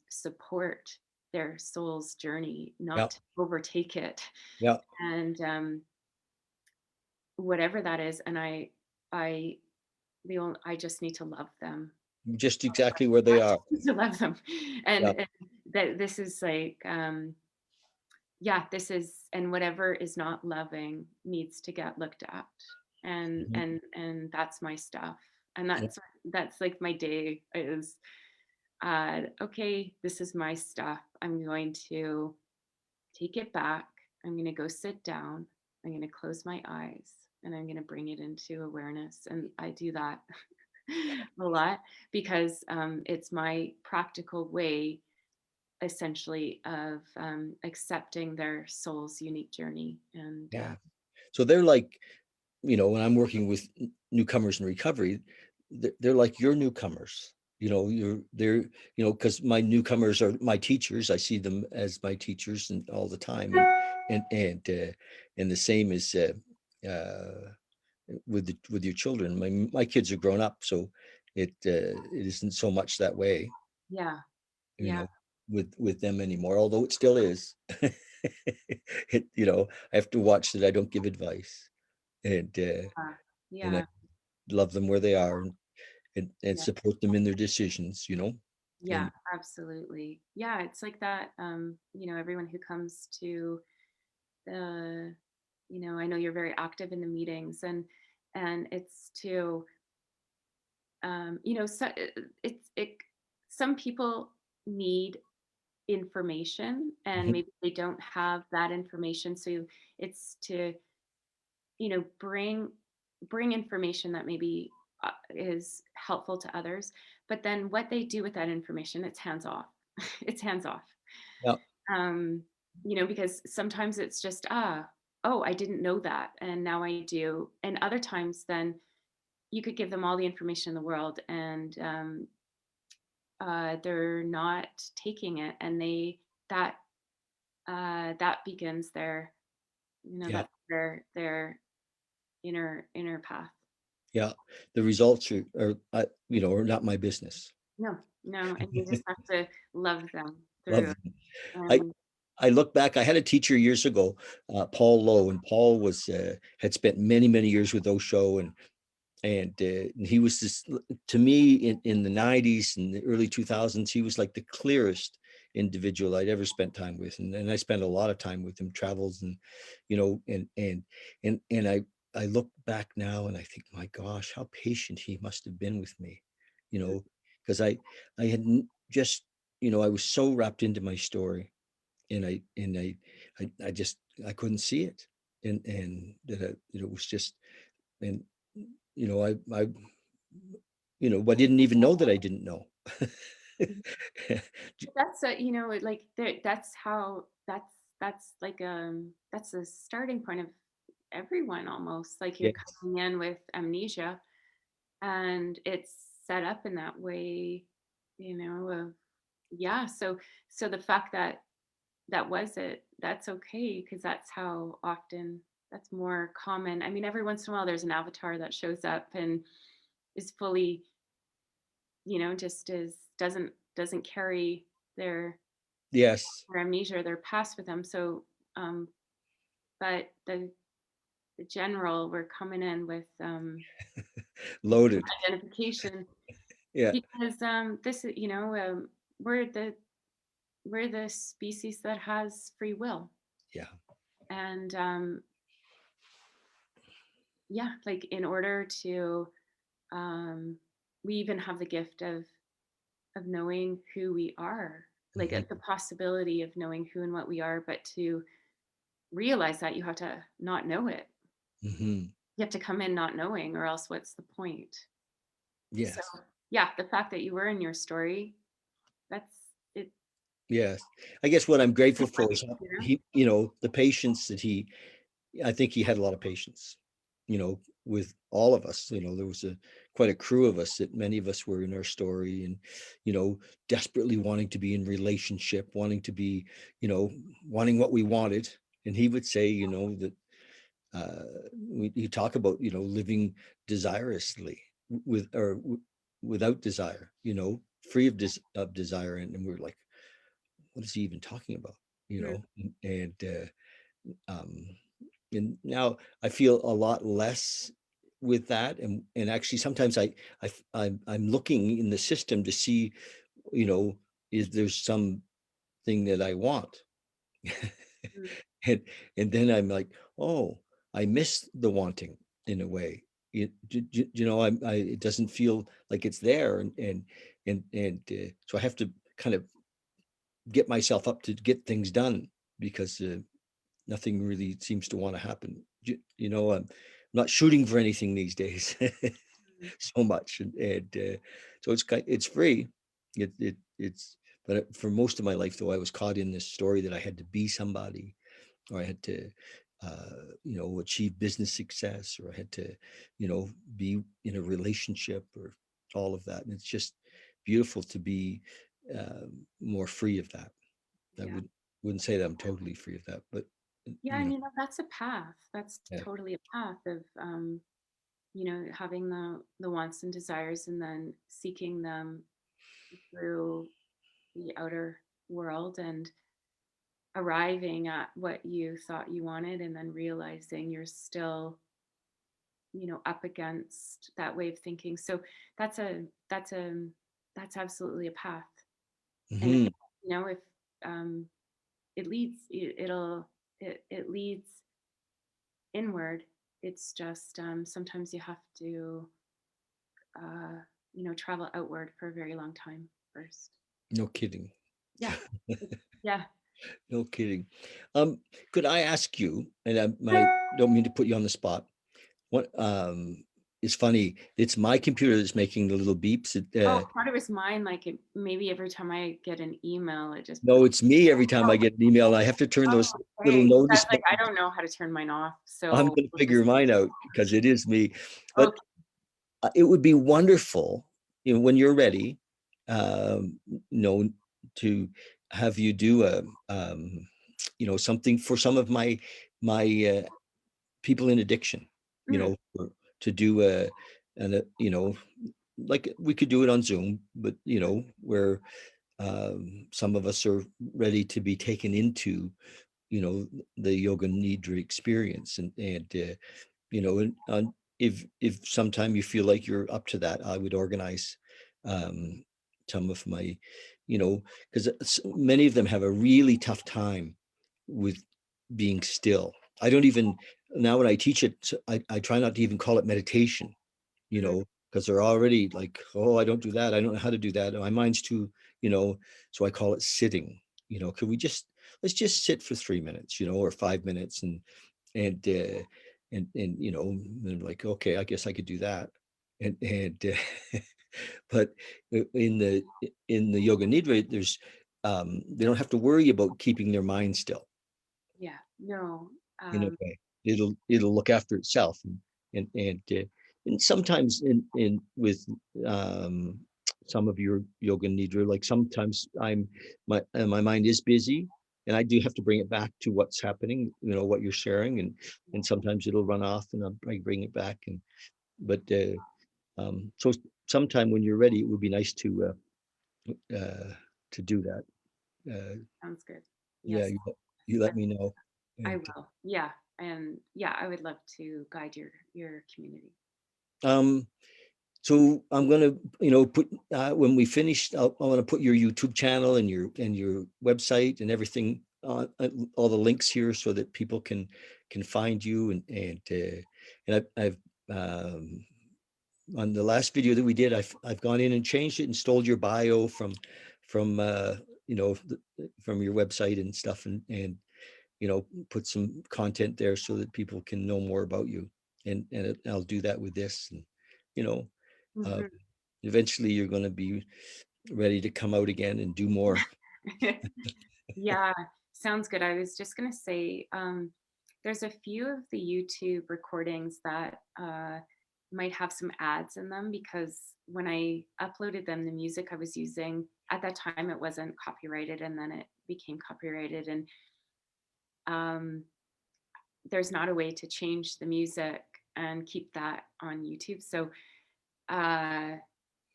support their soul's journey, Yeah. not to overtake it. Yeah. And whatever that is, and I I just need to love them. Just exactly where they are. To love them. Yeah. And that this is like, yeah, this is, and whatever is not loving needs to get looked at. And Mhm. and that's my stuff. And Yeah. that's like my day is, okay, this is my stuff. I'm going to take it back. I'm going to go sit down. I'm going to close my eyes and I'm going to bring it into awareness. And I do that a lot because it's my practical way, essentially, of accepting their soul's unique journey. And Yeah. So they're like, when I'm working with newcomers in recovery, they're like your newcomers. They're, because my newcomers are my teachers. I see them as my teachers and all the time, and the same is with your children. My kids are grown up, so it isn't so much that way, yeah, you yeah, know, with them anymore. Although it still is. I have to watch that I don't give advice, and uh, uh, and I yeah, love them where they are, and yeah, support them in their decisions. yeah, And absolutely. Yeah, it's like that. Everyone who comes to the, I know you're very active in the meetings, and it's to, so some people need information and mhm, maybe they don't have that information, so it's to, bring information that maybe is helpful to others, but then what they do with that information, it's hands off. It's hands off. yeah, um because sometimes it's just, oh, I didn't know that and now I do. And other times then you could give them all the information in the world, and they're not taking it, and that that begins their, yeah, that's their inner path. yeah. The results are not my business. No, no, and you just have to love them Love through. them. I And I look back. I had a teacher years ago, Paul Lowe, and Paul had spent many many years with Osho, and he was just, to me, in the 90s and the early 2000s, he was like the clearest individual I'd ever spent time with, and I spent a lot of time with him, travels, and I look back now and I think, my gosh, how patient he must have been with me, because I had just, I was so wrapped into my story, and I just, I couldn't see it, and that it was just, and I didn't even know that I didn't know. that's a, like there, that's like, that's the starting point of everyone almost. Like you're Yes, coming in with amnesia and it's set up in that way, of, yeah. So the fact that that was it, that's okay, because that's how often, that's more common. I mean, every once in a while there's an avatar that shows up and is fully, just is, doesn't carry their yes, amnesia, their past with them. So um but the general, we're coming in with loaded. identification, Yeah, because this is, we're the we're the species that has free will. Yeah. And yeah, like in order to, um, we even have the gift of knowing who we are, like Hmm. the possibility of knowing who and what we are, but to realize that you have to not know it. Hmm. You have to come in not knowing, or else what's the point? So Yes. yeah, the fact that you were in your story, that's it. Yes. I guess what I'm grateful Like, for is you know? he, the patience that I think he had a lot of patience, with all of us. There was quite a crew of us that many of us were in our story and, desperately wanting to be in relationship, wanting to be, wanting what we wanted. And he would say, that you talk about, living desirously without desire, free of desire. And we're like, what is he even talking about? Mm, And um, and now I feel a lot less with that. And actually, sometimes I'm looking in the system to see, you know, is there's something that I want, mm, and then I'm like, oh, I miss the wanting in a way. It doesn't feel like it's there, and so I have to kind of get myself up to get things done because nothing really seems to want to happen. I'm not shooting for anything these days mm. so much, and so it's free. It's but for most of my life, though, I was caught in this story that I had to be somebody, or I had to, achieve business success, or I had to, be in a relationship, or all of that. And it's just beautiful to be more free of that. I Yeah. wouldn't say that I'm totally free of that, but Yeah, I mean, that's a path. That's yeah. totally a path of, having the wants and desires, and then seeking them through the outer world, and arriving at what you thought you wanted, and then realizing you're still, up against that way of thinking. So that's a that's a that's absolutely a path. And Hmm. if um it leads it leads inward. It's just, sometimes you have to, uh travel outward for a very long time first. No kidding. Yeah. Yeah. No kidding. Um, could I ask you, and I don't mean to put you on the spot. What it's funny, it's my computer that's making the little beeps. Oh, part of it's mine. Like, maybe every time I get an email, it just No, it's me every time I get an email. I have to turn those oh, little okay. notice That's like, I buttons. don't know how to turn mine off. I'm So going to we'll just, figure mine out because it is me. But okay. it would be wonderful, when you're ready, um, you know, to have you do something for some of my people in addiction, Mm, to do like we could do it on Zoom, but where some of us are ready to be taken into, the Yoga Nidra experience, and if sometime you feel like you're up to that, I would organize um, some of my, because many of them have a really tough time with being still. I don't even now when I teach it, I try not to even call it meditation, mm, because they're already like, oh, I don't do that. I don't know how to do that. My mind's too, you know, so I call it sitting. Could we let's just sit for 3 minutes, or 5 minutes, and and like, okay, I guess I could do that. And but in the Yoga Nidra, there's they don't have to worry about keeping their mind still. yeah. No. In a Um, way, it'll look after itself. And sometimes in with um some of your Yoga Nidra, like sometimes my mind is busy, and I do have to bring it back to what's happening, what you're sharing, and sometimes it'll run off, and I bring it back. And but so sometime when you're ready, it would be nice to do that. sounds good. Yeah, Yes, you let I, me know. I And will. Yeah. And yeah, I would love to guide your community. um So I'm gonna, put when we finish, I want to put your YouTube channel and your website and everything on, all the links here so that people can find you and I've on the last video that we did, I've gone in and changed it and stole your bio from from your website and stuff and put some content there so that people can know more about you. And I'll do that with this. And you know, uh, Mhm. eventually you're going to be ready to come out again and do more. Yeah, sounds good. I was just gonna say, there's a few of the YouTube recordings that might have some ads in them because when I uploaded them, the music I was using at that time it wasn't copyrighted, and then it became copyrighted, and um, there's not a way to change the music and keep that on YouTube. So uh,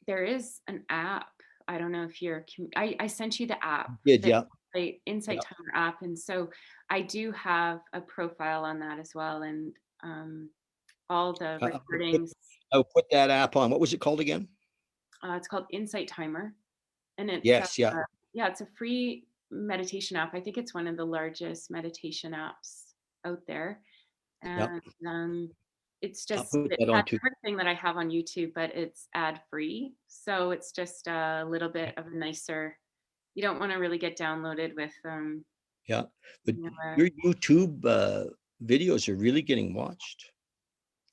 there is an app. I don't know if I sent you the app, Did the yeah, Insight yeah. Timer app, and so I do have a profile on that as well, and um, all the I- I'll put, recordings. I'll put that app on. What was it called again? It's called Insight Timer, and Yes, yeah, yeah, it's a free meditation app. I think it's one of the largest meditation apps out there, yeah. and it's I'll just put it that has on too. everything that I have on YouTube, but it's ad free, so it's just a little bit of a nicer. You don't want to really get downloaded with Yeah, but you know, your YouTube videos are really getting watched,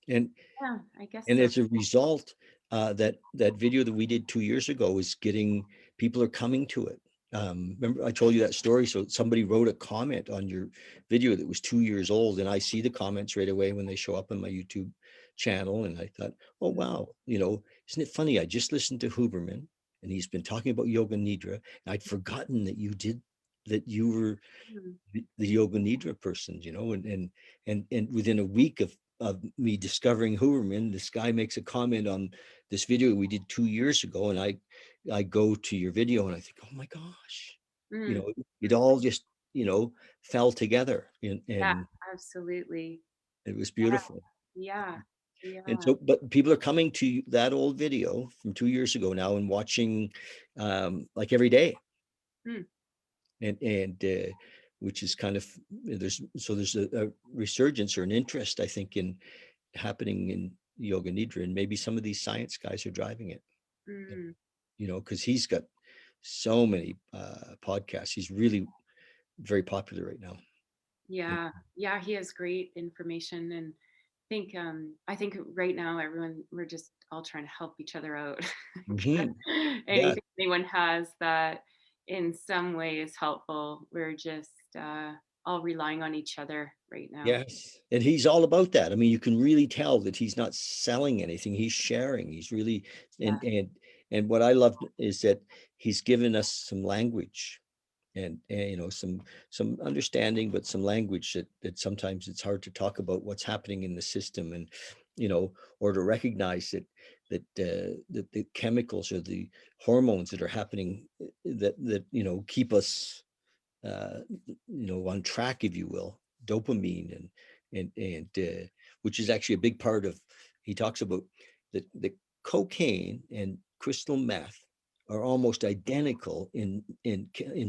and yeah, I guess and so. as a result, that video that we did 2 years ago is getting people are coming to it. Remember, I told you that story. So somebody wrote a comment on your video that was 2 years old, and I see the comments right away when they show up on my YouTube channel. And I thought, oh wow, isn't it funny? I just listened to Huberman, and he's been talking about Yoga Nidra, and I'd forgotten that you were Mm, the Yoga Nidra person, and within a week of me discovering Hooverman, this guy makes a comment on this video we did 2 years ago, and I go to your video and I think, oh my gosh, mm, it all just fell together, and yeah, and absolutely. it was Yeah, beautiful. yeah, And yeah. so, but people are coming to that old video from 2 years ago now and watching like every day, Mm, and which is kind of there's a resurgence or an interest, I think, in happening in Yoga Nidra, and maybe some of these science guys are driving it. mm. Because he's got so many podcasts. He's really very popular right now. And, Yeah, yeah, he has great information, and I think right now everyone we're just all trying to help each other out. mhm, yeah, Anything anyone has that in some way is helpful, we're just all relying on each other right now. yes, and he's all about that. I mean, you can really tell that he's not selling anything. He's sharing. He's really Yeah. and what I love is that he's given us some language and some understanding, but some language that sometimes it's hard to talk about what's happening in the system, and or to recognize that the chemicals or the hormones that are happening that keep us uh, on track, if you will, dopamine and which is actually a big part of. He talks about the cocaine and crystal meth are almost identical in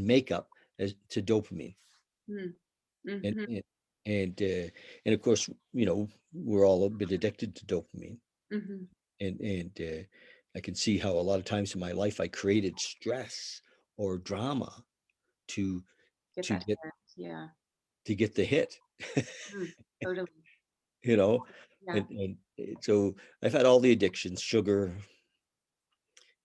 makeup as to dopamine, Mm, and mhm, and and of course we're all a bit addicted to dopamine, mhm. and I can see how a lot of times in my life I created stress or drama to Get to that get hit. Yeah. to get the hit. Mm, totally. you know Yeah. and so I've had all the addictions, sugar,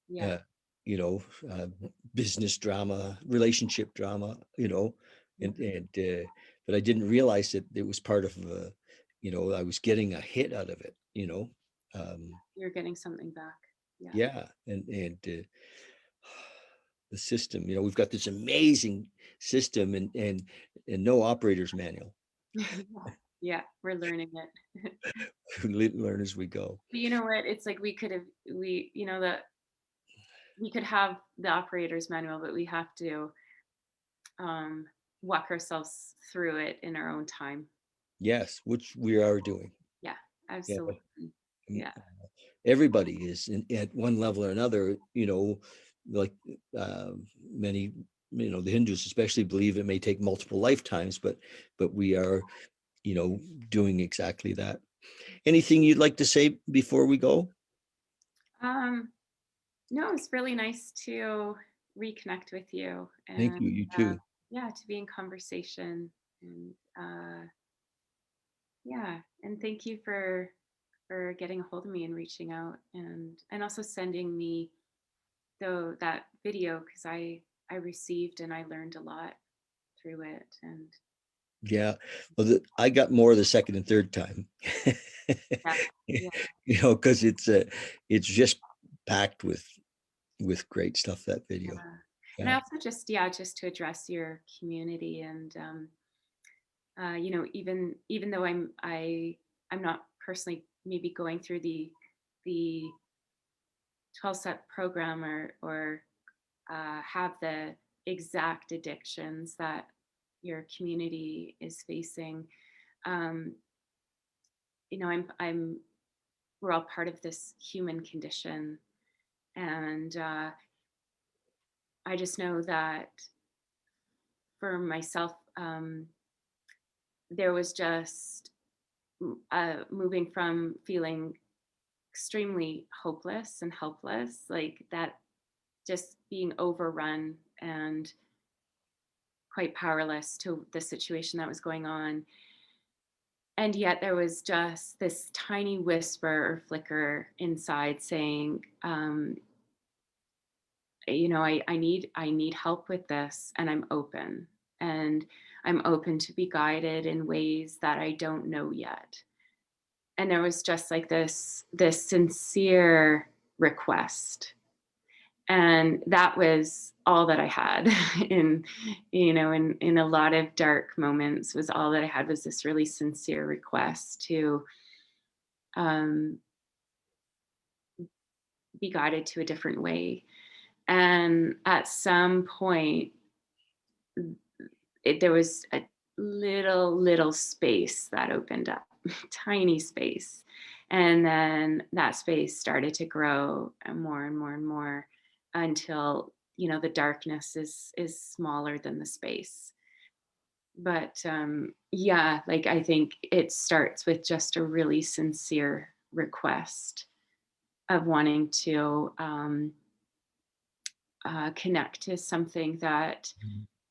Yeah. uh, you know uh, business drama, relationship drama, Mhm. but I didn't realize that it was part of I was getting a hit out of it, You're getting something back. Yeah. yeah, and the system, we've got this amazing system and no operator's manual. Yeah, we're learning it. Learn as we go. But you know what? It's like that we could have the operator's manual, but we have to um, walk ourselves through it in our own time. Yes, which we are doing. Yeah, Yeah, absolutely. Yeah. Everybody is at one level or another, like many, the Hindus especially believe it may take multiple lifetimes, but we are, doing exactly that. Anything you'd like to say before we go? Um, no, it's really nice to reconnect with you Thank and you. You too. yeah, to be in conversation and yeah, and thank you for getting a hold of me and reaching out and also sending me though that video because I received and I learned a lot through it and Yeah. Well, I got more the second and third time. yeah, yeah, Because it's just packed with great stuff, that video. yeah. And I Yeah. also just to address your community and even though I'm not personally maybe going through the 12-step program or have the exact addictions that your community is facing. Um, I'm we're all part of this human condition, and I just know that for myself, there was just moving from feeling extremely hopeless and helpless, like that, just being overrun and quite powerless to the situation that was going on. And yet there was just this tiny whisper or flicker inside saying, I need help with this, and I'm open. And I'm open to be guided in ways that I don't know yet. And there was just like this sincere request, and that was all that I had in in a lot of dark moments. Was all that I had was this really sincere request to um, be guided to a different way. And at some point, there was a little space that opened up, tiny space. And then that space started to grow and more and more and more until, the darkness is smaller than the space. But yeah, like I think it starts with just a really sincere request of wanting to connect to something that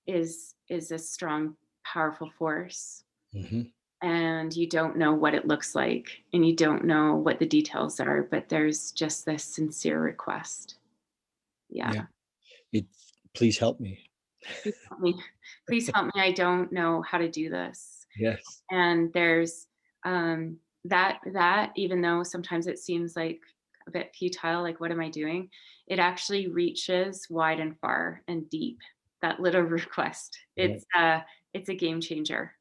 is a strong, powerful force, Mm-hmm. and you don't know what it looks like and you don't know what the details are, but there's just this sincere request. Yeah. Yeah. Please help me. Please help me. Please help me. I don't know how to do this. Yes. And there's that even though sometimes it seems like a bit futile, like what am I doing? It actually reaches wide and far and deep. That little request. Yeah. It's a game changer.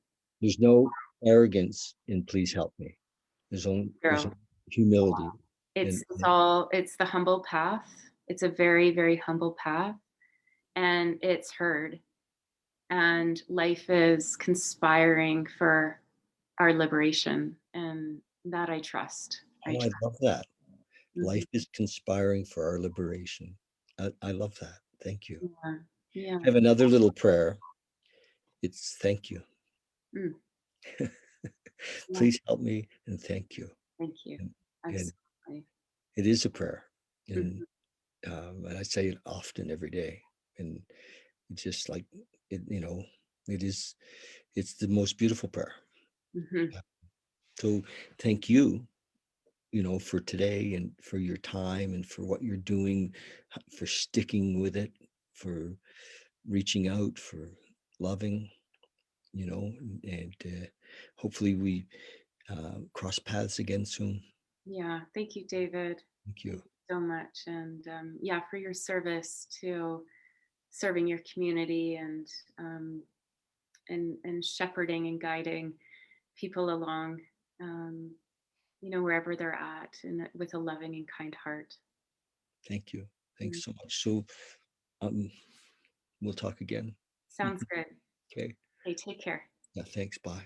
There's no arrogance in please help me. There's Girl. only humility. And, It's the humble path. It's a very, very humble path, and it's heard. And life is conspiring for our liberation, and that I trust. I oh, I trust. love that. Mhm. Life is conspiring for our liberation. I love that. Thank you. Yeah. Yeah. I have another little prayer. It's thank you. Mm. Yeah. Please help me and thank you. Thank you. And, and Absolutely. it is a prayer. And Mhm. and I say it often every day. And it's just like it, it is, it's the most beautiful prayer. Mhm. So thank you, for today and for your time and for what you're doing, for sticking with it, for reaching out, for loving, and hopefully we cross paths again soon. Yeah. Thank you, David. Thank Thank you. you so much. And yeah, for your service to serving your community um, and shepherding and guiding people along, um, wherever they're at, and with a loving and kind heart. Thank you. Mm. Thanks so much. So um, we'll talk again. Sounds good. Okay. Hey, take care. Yeah, thanks. Bye.